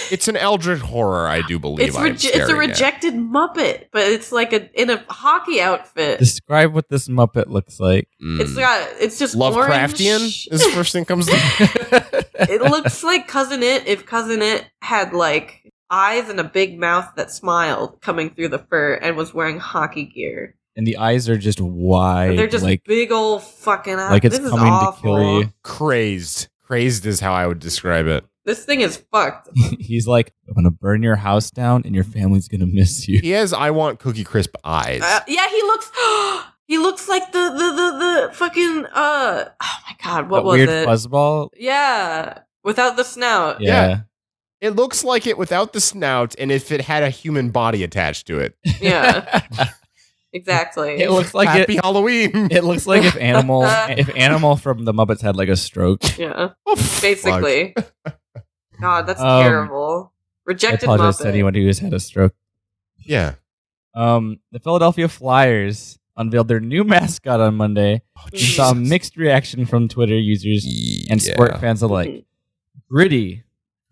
It's an eldritch horror. I do believe it's a rejected Muppet, but it's like in a hockey outfit. Describe what this Muppet looks like. It's just Lovecraftian. Orange. Is the first thing comes to. It looks like Cousin It if Cousin It had like eyes and a big mouth that smiled coming through the fur and was wearing hockey gear. And the eyes are just wide. They're just like big old fucking eyes. Like it's coming to kill you. Crazed is how I would describe it. This thing is fucked. He's like, "I'm gonna burn your house down, and your family's gonna miss you." He has "I want Cookie Crisp" eyes. Yeah, he looks. He looks like the fucking oh my god, what that was weird it? fuzzball. Yeah, without the snout. Yeah. It looks like it without the snout, and if it had a human body attached to it. Yeah. Exactly. It looks like Happy Halloween. It looks like if Animal from the Muppets had like a stroke. Yeah. Oh, Basically. God, that's terrible. I Rejected apologize Muppet. to anyone who has had a stroke. Yeah. The Philadelphia Flyers unveiled their new mascot on Monday. We saw mixed reaction from Twitter users and sport fans alike. Gritty,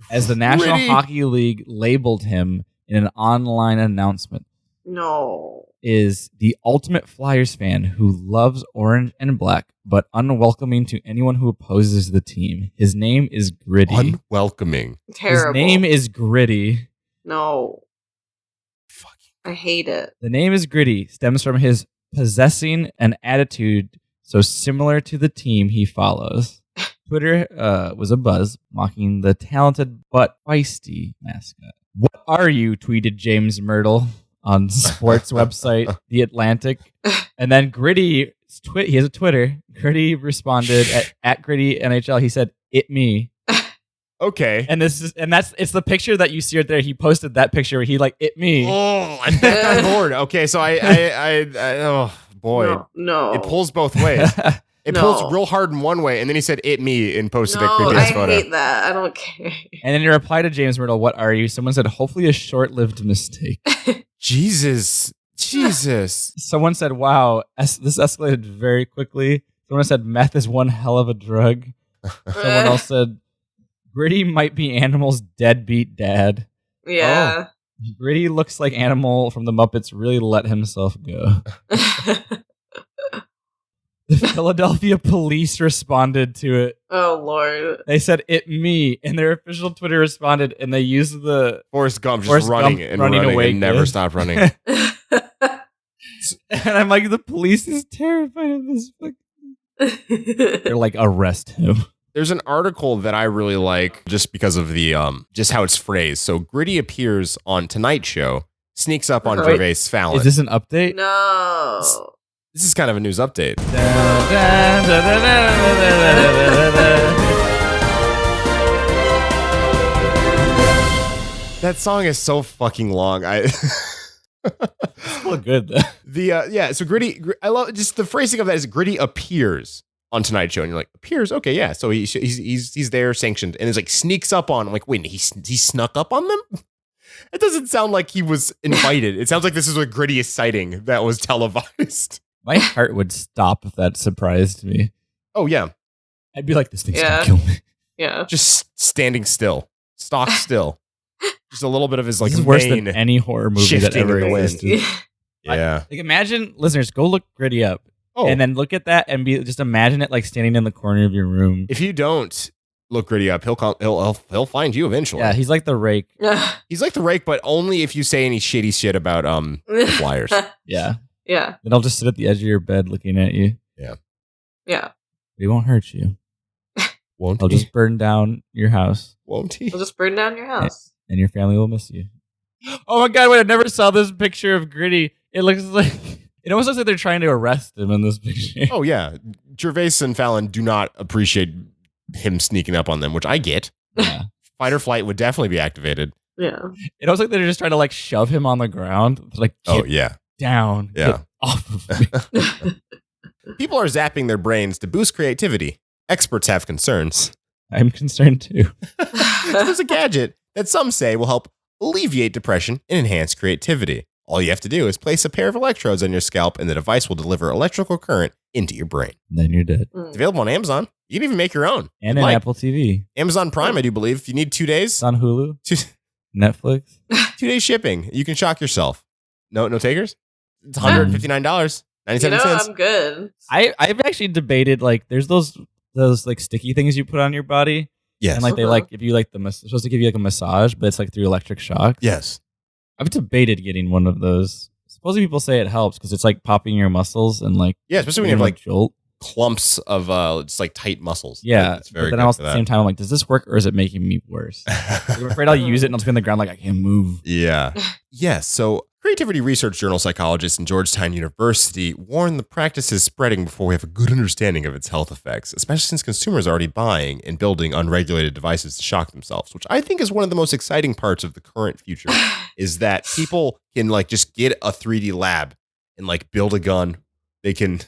as the National Hockey League labeled him in an online announcement, is the ultimate Flyers fan who loves orange and black, but unwelcoming to anyone who opposes the team. His name is Gritty. Unwelcoming. Terrible. His name is Gritty. No. I hate it. The name is Gritty stems from his possessing an attitude so similar to the team he follows. Twitter was abuzz, mocking the talented but feisty mascot. What are you? Tweeted James Myrtle on sports website The Atlantic. And then Gritty, he has a Twitter. Gritty responded at Gritty NHL. He said, "It me." Okay. And it's the picture that you see right there. He posted that picture where he like, "It me." Oh, I'm back on board. Okay, so I oh boy. No. It pulls both ways. It pulls real hard in one way, and then he said "it me" and posted a creepy ass photo. I hate that. I don't care. And then in reply to James Myrtle, "What are you?" Someone said, "Hopefully a short-lived mistake." Jesus. Someone said, "Wow, this escalated very quickly." Someone said, "Meth is one hell of a drug." Someone else said, "Gritty might be Animal's deadbeat dad." Yeah. Oh, Gritty looks like Animal from the Muppets really let himself go. The Philadelphia police responded to it. Oh, Lord. They said, "It me," and their official Twitter responded, and they used the Forrest Gump just running away and never stopped running. And I'm like, the police is terrified of this. They're like, "Arrest him." There's an article that I really like just because of the just how it's phrased. So Gritty appears on Tonight Show, sneaks up on Gervais Fallon. Is this an update? No. This is kind of a news update. That song is so fucking long. Well, good though. So Gritty, I love just the phrasing of that is Gritty appears on Tonight Show, and you're like, appears, okay, yeah. So he's there, sanctioned, and it's like sneaks up on. I'm like, wait, he snuck up on them? It doesn't sound like he was invited. It sounds like this is a Gritty sighting that was televised. My heart would stop if that surprised me. Oh yeah, I'd be like, this thing's gonna kill me. Yeah, just standing still, stock still. Just a little bit of his like this is worse than any horror movie that ever existed. Yeah, like imagine, listeners, go look Gritty up. Oh. And then look at that and just imagine it like standing in the corner of your room. If you don't look Gritty up, he'll find you eventually. Yeah, he's like the rake. He's like the rake, but only if you say any shitty shit about the Flyers. Yeah. Yeah. Then I'll just sit at the edge of your bed looking at you. Yeah. Yeah. He won't hurt you. Won't I'll he? just burn down your house. Won't he? We'll just burn down your house. And your family will miss you. Oh my god, wait, I never saw this picture of Gritty. It looks like it almost looks like they're trying to arrest him in this picture. Oh yeah. Gervais and Fallon do not appreciate him sneaking up on them, which I get. Yeah. Fight or flight would definitely be activated. Yeah. It looks like they're just trying to like shove him on the ground. Like, oh yeah. Down. Yeah. Get off of me. People are zapping their brains to boost creativity. Experts have concerns. I'm concerned too. There's a gadget that some say will help alleviate depression and enhance creativity. All you have to do is place a pair of electrodes on your scalp, and the device will deliver electrical current into your brain. Then you're dead. It's available on Amazon. You can even make your own. And in Apple TV. Amazon Prime, I do believe. If you need 2 days. It's on Hulu. Netflix. 2 days shipping. You can shock yourself. No takers? It's $159.97. I'm good. I've actually debated, like, there's those like sticky things you put on your body. Yes. And like they like, if you like they're supposed to give you like a massage, but it's like through electric shock. Yes. I've debated getting one of those. Supposedly people say it helps because it's like popping your muscles and like especially when you have like jolt. clumps of just like tight muscles. Yeah, it's very but then good also for at the that. same time, I'm like, does this work or is it making me worse? I'm afraid I'll use it and I'll be on the ground like I can't move. Yeah. Yes. So creativity research journal psychologists in Georgetown University warn the practice is spreading before we have a good understanding of its health effects, especially since consumers are already buying and building unregulated devices to shock themselves, which I think is one of the most exciting parts of the current future is that people can like just get a 3D lab and like build a gun. They can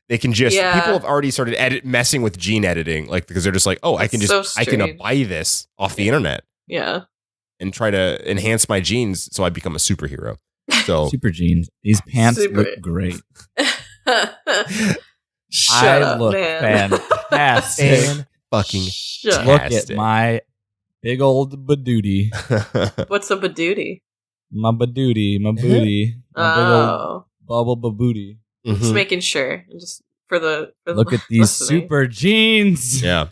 just people have already started messing with gene editing, like because they're just like, oh, I can buy this off the internet. Yeah. And try to enhance my genes so I become a superhero. So super jeans. These pants look great. Shut look fantastic. fucking Look at my big old badootie. What's a badootie? My badootie, my booty. My big old bubble babootie. Just making sure. Just for the look at these super jeans. Yeah.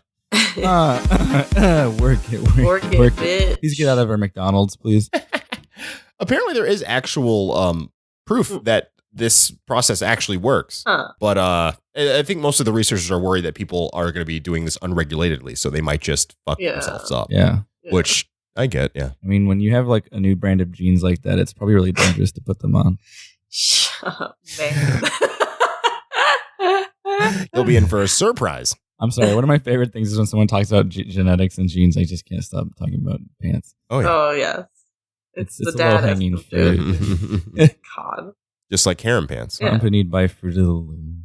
Work it, bitch. Please get out of our McDonald's, please. Apparently, there is actual proof that this process actually works. But I think most of the researchers are worried that people are going to be doing this unregulatedly, so they might just fuck themselves up. Yeah. Which I get, yeah. I mean, when you have like a new brand of jeans like that, it's probably really dangerous to put them on. Shut up, man. You'll be in for a surprise. I'm sorry. One of my favorite things is when someone talks about genetics and genes. I just can't stop talking about pants. Oh, yeah. Oh, yes. It's the low-hanging fruit. God. Just like harem pants. Yeah. Accompanied by Fruit of the Loom.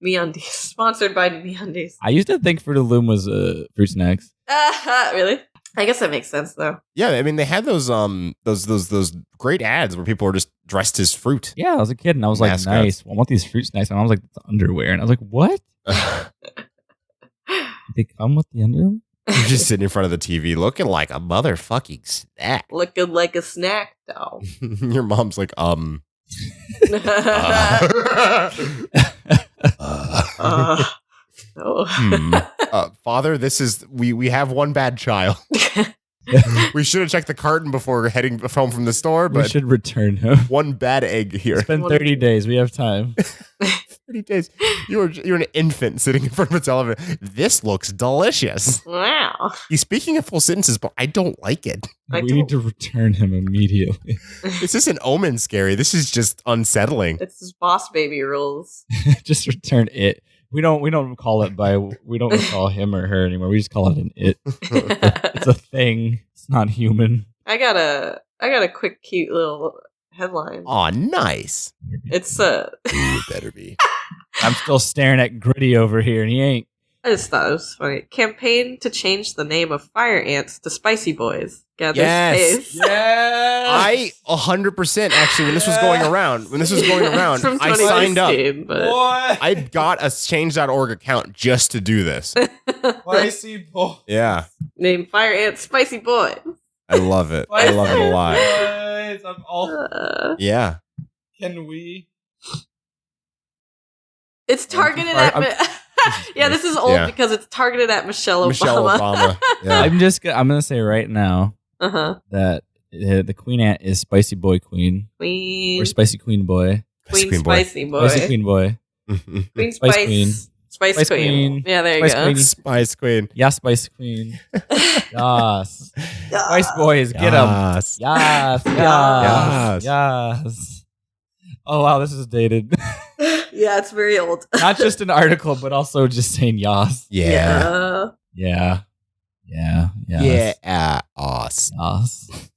MeUndies. Sponsored by MeUndies. I used to think Fruit of the Loom was fruit snacks. Really? I guess that makes sense, though. Yeah, I mean, they had those great ads where people were just dressed as fruit. Yeah, I was a kid and I was Mascots. like, nice. I want these fruit snacks. And I was like, it's underwear. And I was like, what? They come with the underwear? You're just sitting in front of the TV looking like a motherfucking snack. Looking like a snack, though. Your mom's like, No. Father, this is we have one bad child. We should have checked the carton before heading home from the store, but we should return him. One bad egg here. It's been 30 days. We have time. 30 days. You're an infant sitting in front of a television. This looks delicious. Wow. He's speaking in full sentences, but I don't like it. We need to return him immediately. This isn't Omen scary. This is just unsettling. It's his boss baby rules. Just return it. We don't call him or her anymore. We just call it an it. It's a thing. It's not human. I got a quick, cute little headline. Aw, nice. It's Ooh, it better be. I'm still staring at Gritty over here, and he ain't. I just thought it was funny. Campaign to change the name of fire ants to Spicy Boys. Gather Yes. pace. Yes. I 100% actually when this was going around, From I signed up. 2016, but What? I got a change.org account just to do this. Spicy boy. Yeah. name fire ants Spicy Boy. I love it. I love it a lot. I'm all. Yeah. Can we? It's targeted at. Yeah, this is old because it's targeted at Michelle Obama. Yeah. I'm gonna say right now that the Queen Ant is Spicy Boy Queen. Or Spicy Queen Boy. Queen Spicy Boy. Spicy Queen Boy. Queen Spice Spice Queen. Spice Queen. Yeah, there you Spice go. Queen. Spice Queen. Yeah, Spice Queen. Yes. Spice Boys, get them. Yes. Yes. Yes. Yes. Oh, wow, this is dated. Yeah, it's very old. Not just an article, but also just saying yas. Yeah. Yeah. Yeah. Yeah. Awesome.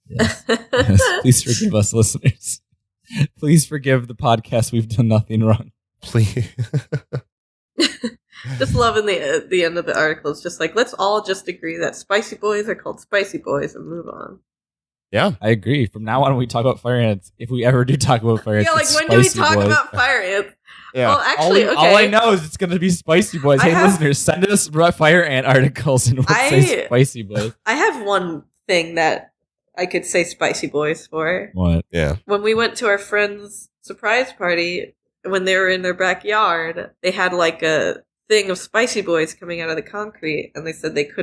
Yes. Yes. Please forgive us, listeners. Please forgive the podcast. We've done nothing wrong. Please. Just loving the end of the article. It's just like, let's all just agree that Spicy Boys are called Spicy Boys and move on. Yeah. I agree. From now on, when we talk about fire ants, if we ever do talk about fire ants, Yeah, like it's when do we Spicy talk Boys. about fire ants? Yeah. Well, actually, all I know is it's going to be Spicy Boys. Hey, listeners, send us fire ant articles and we'll say Spicy Boys. I have one thing that I could say Spicy Boys for. What? Yeah. When we went to our friend's surprise party, when they were in their backyard, they had like a thing of Spicy Boys coming out of the concrete, and they said they've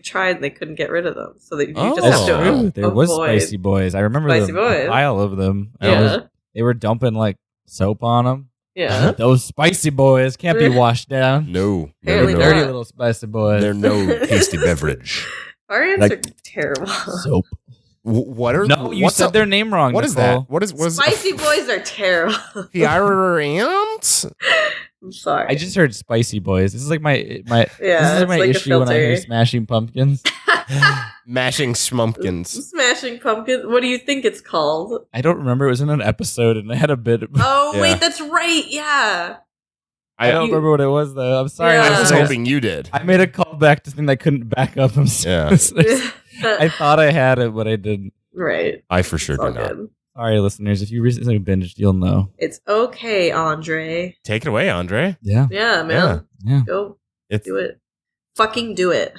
tried and they couldn't get rid of them. So that you just have to true. There was Spicy Boys. I remember Spicy a Boys. pile of them. Yeah. They were dumping like soap on them. Yeah. Those spicy boys can't be washed down. No. Apparently no. not. Dirty little spicy boys. They're no tasty beverage. Our answer are terrible. Soap. What are No, you what's said up? their name wrong. What is Nicole. that? What is Spicy boys are terrible. the ants? I'm sorry. I just heard spicy boys. This is like my Yeah, this is it's my like a issue when I hear filter. Smashing Pumpkins. Mashing schmumpkins. Smashing Pumpkin. What do you think it's called? I don't remember. It was in an episode, and I had a bit. Oh, Yeah. wait, that's right. Yeah. I don't remember what it was though. I'm sorry. Yeah. I was listeners. hoping you did. I made a callback to something that I couldn't back up. I'm sorry. Yeah. I thought I had it, but I didn't. Right. I for sure It's all do not. good. Sorry, listeners. If you recently binged, you'll know. It's okay, Andre. Take it away, Andre. Yeah. Yeah, man. Yeah. Go It's do it. Fucking do it.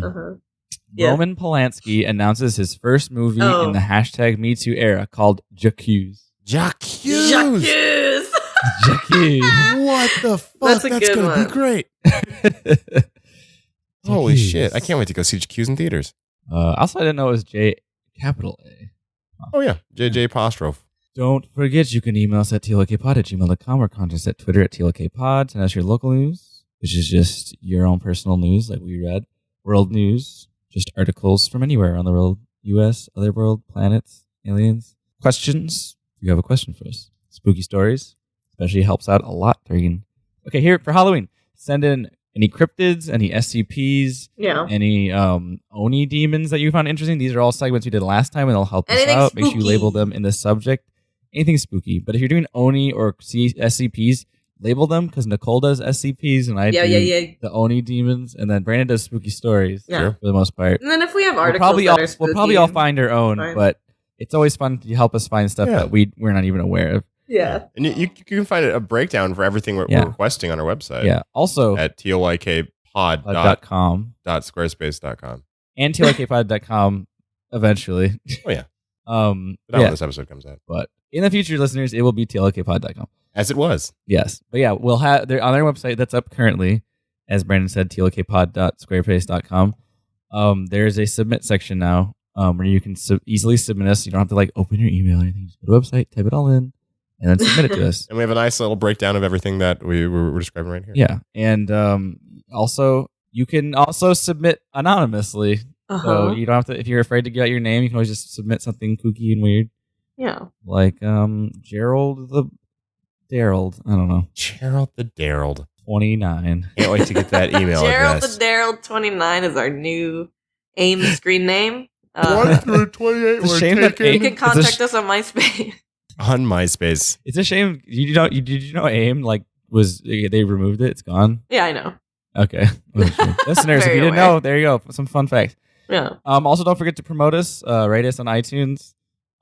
Uh-huh. Yeah. Roman Polanski announces his first movie Oh. in the hashtag MeToo era called J'accuse. Jacques. Jacques. J'accuse. What the fuck? That's a good gonna one. be great. Holy shit! I can't wait to go see Q's in theaters. Also, I didn't know it was J capital A. Oh yeah, JJ apostrophe. Don't forget, you can email us at tlkpod@gmail.com or contact us at Twitter at tlkpod. Send us your local news, which is just your own personal news like we read. World news, just articles from anywhere around the world. U.S., other world, planets, aliens. Questions. If you have a question for us. Spooky stories. Especially helps out a lot during... Okay, here for Halloween. Send in any cryptids, any SCPs, Yeah. any Oni demons that you found interesting. These are all segments we did last time, and they'll help us Anything out. Make sure you spooky. label them in the subject. Anything spooky. But if you're doing Oni or SCPs, label them, because Nicole does SCPs, and I do the Oni demons, and then Brandon does spooky stories Yeah. for the most part. And then if we have We'll articles probably, that all, are spooky, we'll probably all find our own, Fine. but it's always fun to help us find stuff Yeah. that we're not even aware of. Yeah. And you can find a breakdown for everything we're requesting on our website. Yeah. Also, At TLYKpod.squarespace.com. .com and tlkpod.com eventually. Oh yeah. But Not when this episode comes out. But in the future, listeners, it will be tlkpod.com. As it was. Yes. But yeah, we'll have on their website that's up currently, as Brandon said, tlkpod.squarespace.com. There's a submit section now where you can easily submit us. You don't have to like open your email or anything. Just go to the website, type it all in, and then submit it to us. And we have a nice little breakdown of everything that we're describing right here. Yeah. And also, you can also submit anonymously. Uh-huh. So you don't have to, if you're afraid to get out your name, you can always just submit something kooky and weird. Yeah. Like Gerald the Daryl. I don't know. Gerald the Daryl. 29. Can't wait to get that email Gerald address. the Daryl 29 is our new AIM screen name. 1 through 28 It's a were shame that taken You can It's a contact us on MySpace. on MySpace. It's a shame. Did you know AIM like was they removed it? It's gone. Yeah, I know. Okay. Listeners, if Very you didn't aware. know, there you go. Some fun facts. Yeah. Also, don't forget to promote us. Rate us on iTunes.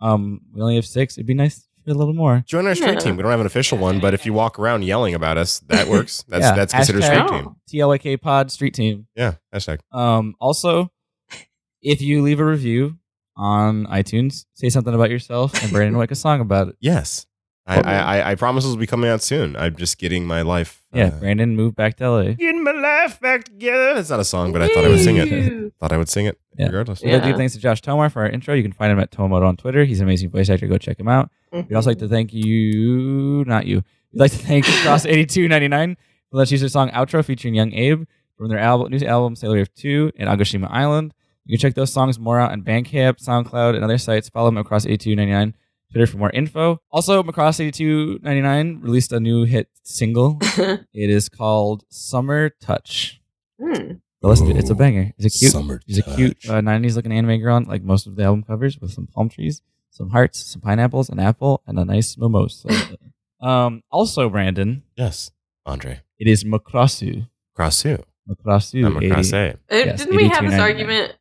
We only have 6. It'd be nice for a little more. Join our street Yeah. team. We don't have an official one, but if you walk around yelling about us, that works. That's Yeah. that's considered Hashtag- street team. TLAK Pod Street Team. Yeah, hashtag. Also, if you leave a review on iTunes, say something about yourself, and Brandon will make a song about it. Yes. I promise this will be coming out soon. I'm just getting my life. Yeah, Brandon moved back to LA. Getting my life back together. That's not a song, but I thought I would sing it. Woo. Thought I would sing it Yeah. regardless. We'd like to Yeah. give thanks to Josh Tomar for our intro. You can find him at Tomomoto on Twitter. He's an amazing voice actor. Go check him out. We'd also like to thank you, not you. We'd like to thank Cross8299 for let's use their song Outro featuring Young Abe from their new album Sailor Wave 2 and Agoshima Island. You can check those songs more out on Bandcamp, SoundCloud, and other sites. Follow them at Cross8299 Twitter for more info. Also, Macross8299 released a new hit single. It is called Summer Touch. Hmm. Go listen to it. It's a banger. It's a cute, Summer it's a cute 90s looking anime girl on like most of the album covers with some palm trees, some hearts, some pineapples, an apple, and a nice mimosa. Also, Brandon, Yes, Andre. it is Macrossu. Crossu. Macrossu. I'm a 80. Crosse. Yes, Didn't we have this 82.99. argument?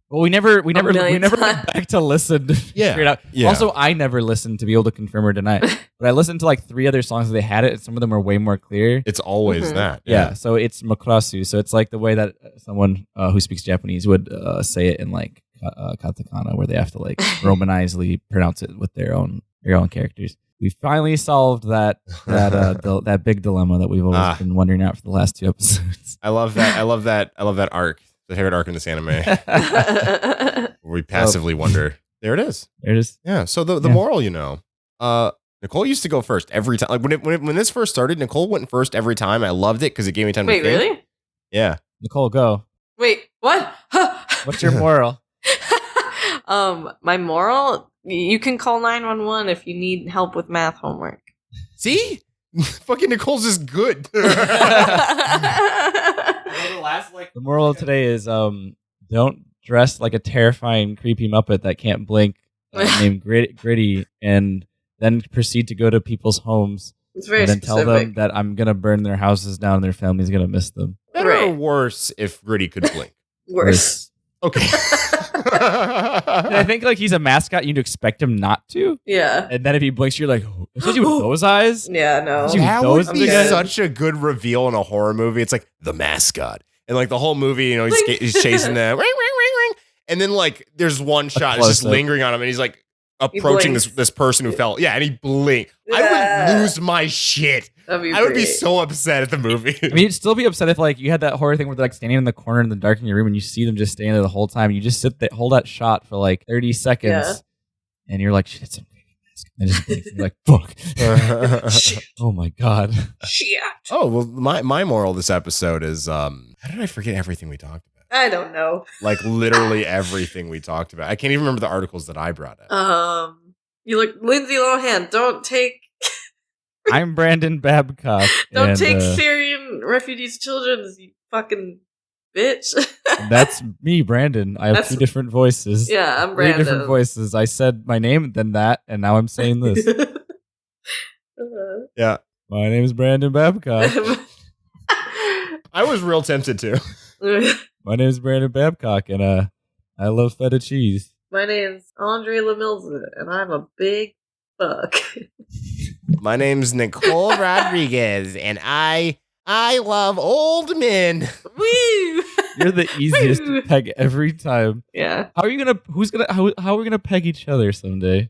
Well, we never million went times. back to listen to Yeah, figure it out. yeah. Also, I never listened to be able to confirm or deny it. But I listened to like 3 other songs that they had it, and some of them were way more clear. It's always Mhm. that. Yeah, so it's Macrossu. So it's like the way that someone who speaks Japanese would say it in like katakana, where they have to like Romanizely pronounce it with their own characters. We finally solved that that big dilemma that we've always been wondering out for the last 2 episodes. I love that. I love that arc. The favorite arc in this anime. Where we passively wonder. There it is. There it is. Yeah. So the Yeah. moral, Nicole used to go first every time. Like when this first started, Nicole went first every time. I loved it because it gave me time to think. Wait, really? Yeah. Nicole, go. Wait, what? What's your moral? My moral? You can call 911 if you need help with math homework. See? Fucking Nicole's is good. The moral of today is don't dress like a terrifying, creepy Muppet that can't blink named Gritty and then proceed to go to people's homes It's very and then specific. tell them that I'm going to burn their houses down and their family's going to miss them. Better or Right. worse if Gritty could blink? Worse. Okay. And I think like he's a mascot, you'd expect him not to. Yeah. And then if he blinks, you're like, especially with those eyes. Yeah, no. Did you- That those would be guys- such a good reveal in a horror movie. It's like the mascot. And like the whole movie, you know, he's chasing the ring, ring, ring, ring. And then like there's one shot, it's just close-up. lingering on him and he's like approaching blinks. this person who fell. Yeah, and he blinked. I Yeah. would lose my shit. That'd be I would be great. so upset at the movie. I mean, you'd still be upset if like you had that horror thing where they're like standing in the corner in the dark in your room and you see them just standing there the whole time. You just sit there, hold that shot for like 30 seconds, Yeah. and you're like, shit, it's a mask. And just blink, and you're like, fuck. Shit. Oh my god. Shit. Oh, well, my moral this episode is how did I forget everything we talked about? I don't know. Like literally everything we talked about. I can't even remember the articles that I brought up. You look Lindsay Lohan. Don't take I'm Brandon Babcock. don't and, take Syrian refugees' children, you fucking bitch. that's me, Brandon. I have That's- two different voices. Yeah, I'm Three Brandon. different voices. I said my name, then that, and now I'm saying this. Yeah. My name is Brandon Babcock. I was real tempted to. My name is Brandon Babcock, and I love feta cheese. My name's André Lemilza, and I'm a big fuck. My name's Nicole Rodriguez, and I love old men. Woo! You're the easiest to peg every time. Yeah. How are you gonna? How are we gonna peg each other someday?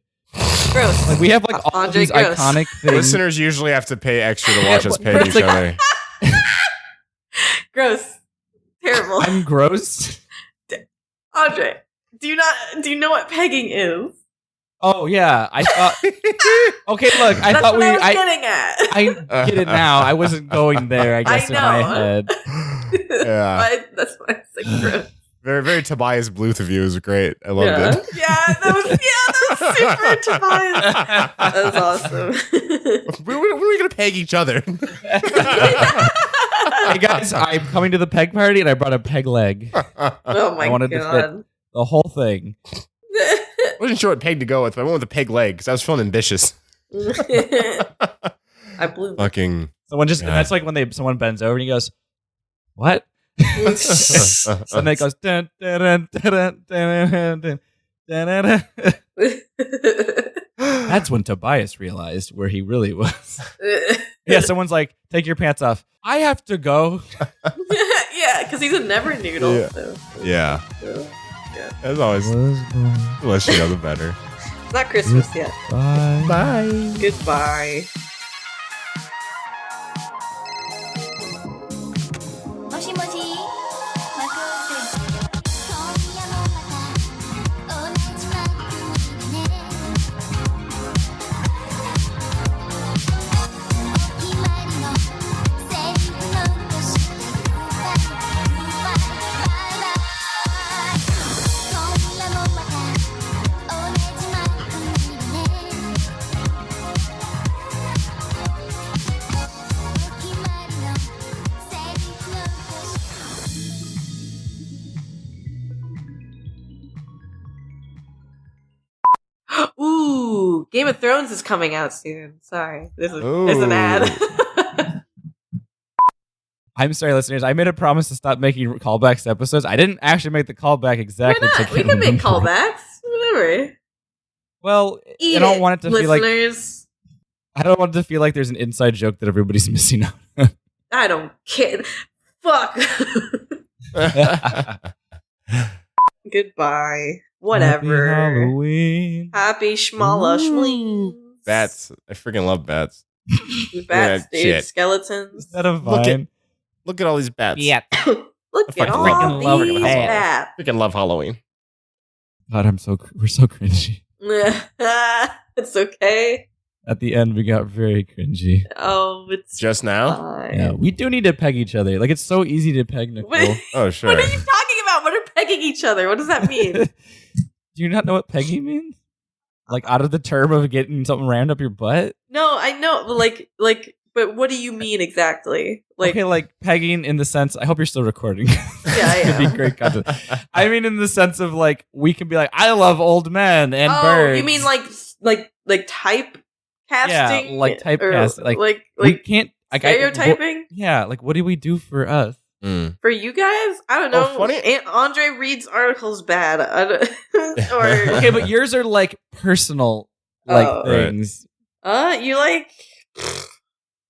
Gross. Like we have like all Andre these Gross. iconic things. Listeners usually have to pay extra to watch us but peg it's each like- other. Gross. Terrible. I'm gross. Andre, do you know what pegging is? Oh yeah, I thought. Okay, look, I That's thought what we. I was I getting at. get it now. I wasn't going there. I guess in my know. head. Yeah. That's why I said gross. Very, very Tobias Bluth of you. It was great. I loved Yeah. it. Yeah, that was super Tobias. That was awesome. When are we going to peg each other? Hey guys, I'm coming to the peg party, and I brought a peg leg. Oh my I wanted to god. The whole thing. I wasn't sure what peg to go with, but I went with the peg leg because I was feeling ambitious. I blew. Fucking. Someone just. God. And that's like when someone bends over and he goes, "What?" And then it goes. Dun, dun, dun, dun, dun, dun, dun, dun, dun. That's when Tobias realized where he really was. Yeah, someone's like, "Take your pants off." I have to go. Yeah, because he's a never noodle. Yeah. Yeah. So, As always, the less you know, the better. it's not Christmas yet. Bye. Bye. Goodbye. もしもし、マクロス。今夜もまた同じマックにね。お決まりのセリフ残してグッバイ、グッバイ、バイバイ。今夜もまた同じマックにね。お決まりのセリフ残して Ooh, Game of Thrones is coming out soon. Sorry, there's an ad. I'm sorry, listeners. I made a promise to stop making callbacks to episodes. I didn't actually make the callback Why exactly. 'cause I not? We can't can make remember. callbacks. Whatever. Well, Eat I don't want it to feel like listeners. I don't want it to feel like there's an inside joke that everybody's missing out. I don't care. Fuck. Goodbye. Whatever. Happy Halloween. Happy schmala schmeens. Bats. I freaking love bats. Bats, Yeah, dude. shit. Skeletons. Is that a Look vine? Look at all these bats. Look I at fucking all freaking love these bats. Freaking love Halloween. God, we're so cringy. bats. It's okay. At the end, we got very cringy. Oh, it's Just now? fine. Yeah, we do need to peg each other. Like, it's so easy to peg Nicole. What, Oh, sure. what are you talking about? What are pegging each other? What does that mean? Do you not know what pegging means? Like, out of the term of getting something rammed up your butt? No, I know. But what do you mean exactly? Okay, like pegging in the sense. I hope you're still recording. Yeah, I It'd be am. great content. I mean, in the sense of like, we can be like, I love old men and birds. You mean like type casting? Yeah, like typecast. Like we like can't. stereotyping? Yeah, like what do we do for us? Mm. For you guys? I don't know. Oh, funny. Andre reads articles bad. Or Okay, but yours are like personal like Oh. things. you like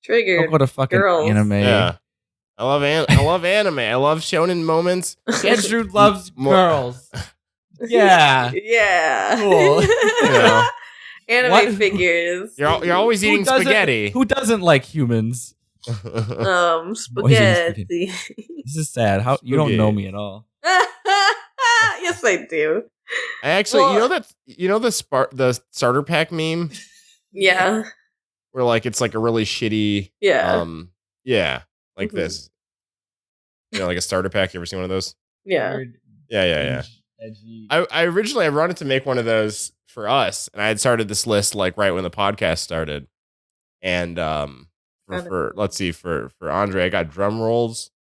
triggered. Don't go to fucking girls. anime. Yeah. I love anime. I love shonen moments. Andrew loves More- girls. Yeah. Yeah. Cool. know. Anime What? figures. You're always eating doesn't- spaghetti. Who doesn't like humans? Spaghetti. This is sad. How you don't know me at all. Yes, I do. I actually, Well- you know the starter pack meme Yeah. where like it's like a really shitty Yeah. yeah, like Mhm. this. You know, like a starter pack. You ever seen one of those? Yeah. Yeah. Edgy. I originally I wanted to make one of those for us, and I had started this list like right when the podcast started. And for let's see, for Andre, I got drum rolls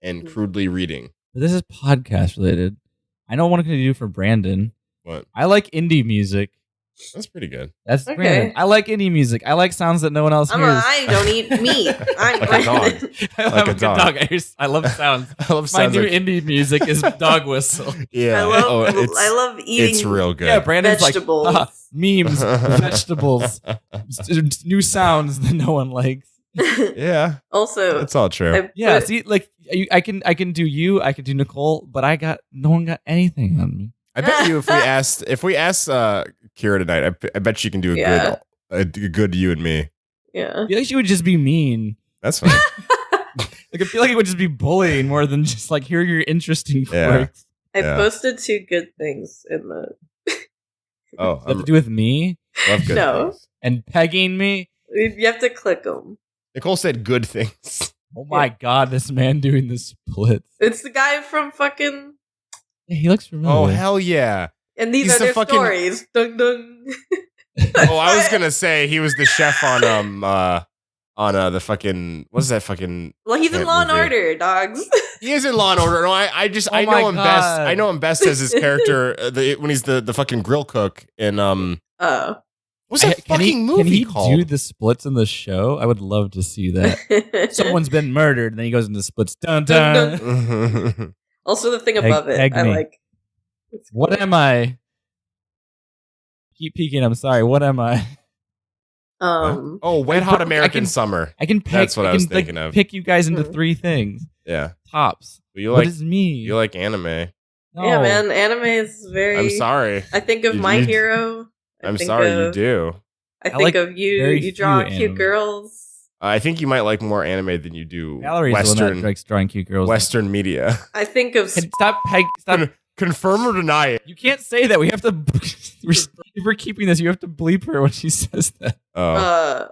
and Mhm. crudely reading. This is podcast related. I know what I'm gonna do for Brandon. What? I like indie music. That's pretty good. That's Okay. Brandon. I like indie music. I like sounds that no one else hears. I don't eat meat. I'm Like a dog. I'm Like a a good dog. I love sounds. I love My sounds new like indie music is dog whistle. yeah. I love eating It's real good. Yeah, Brandon's vegetables. like haha, memes, vegetables, new sounds that no one likes. Yeah, Also, it's all true. I Yeah, put- see, like I can do you, I can do Nicole, but no one got anything on me. I bet you if we asked Kira tonight, I bet she can do a good you and me. yeah. I feel like she would just be mean. That's fine. Like I feel like it would just be bullying more than just like here are your interesting Yeah. quirks. I Yeah. posted 2 good things in the. Oh, Does that have to do with me love good No. things. and pegging me. You have to click them. Nicole said good things. Oh my god, this man doing the splits. It's the guy from fucking. Yeah, he looks familiar. Oh hell yeah! And these He's are the their fucking- stories. Dun dun. Oh, I was gonna say he was the chef on the fucking what's that fucking. Well, he's in That Law and movie. Order, dogs. He is in Law and Order. No, I Oh know my him best. God. I know him best as his character when he's the fucking grill cook in Oh. what's that fucking movie can he called? do the splits in the show? I would love to see that. Someone's been murdered, and then he goes into splits. Dun Dun, dun. Also, the thing Peg- above it, peg I me. like. It's What cool. am I? Keep peeking. I'm sorry. What am I? Oh, Wet Hot American Summer. I can pick. That's what I was can, thinking of. Pick you guys into Hmm. 3 things. Yeah, Tops. but you What like is me? you like anime. No. Yeah, man. Anime is very. I'm sorry. I think of You- My you- Hero. I I'm think sorry. You of- do. I think like of you. very You draw few cute anime. girls. I think you might like more anime than you do Valerie's the one Western that likes drawing cute girls. Western media. I think of. Stop. Confirm or deny it. You can't say that. We have to. If we're keeping this, you have to bleep her when she says that. Oh,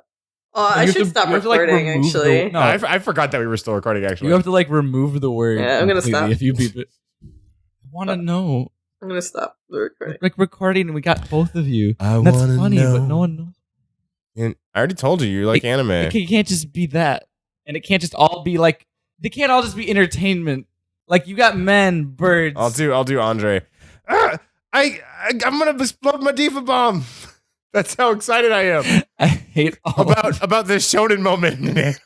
I You have should to- stop you have to, like, recording. remove the- Actually, No. I forgot that we were still recording. Actually, You have to like remove the word. Yeah, I'm gonna completely stop. If you beep it, I want to know. I'm gonna stop the recording. Like recording, and we got both of you. I And that's wanna funny, know. but no one knows. And I already told you like anime. It can't just be that, and it can't just all be like. They can't all just be entertainment. Like you got men, birds. I'll do Andre. I'm gonna explode my diva bomb. That's how excited I am I hate all of about this shonen moment in anime.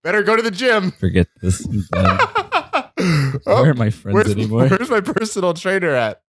Better go to the gym. Forget this. I'm done. Oh, Where are my friends anymore? Where's my personal trainer at?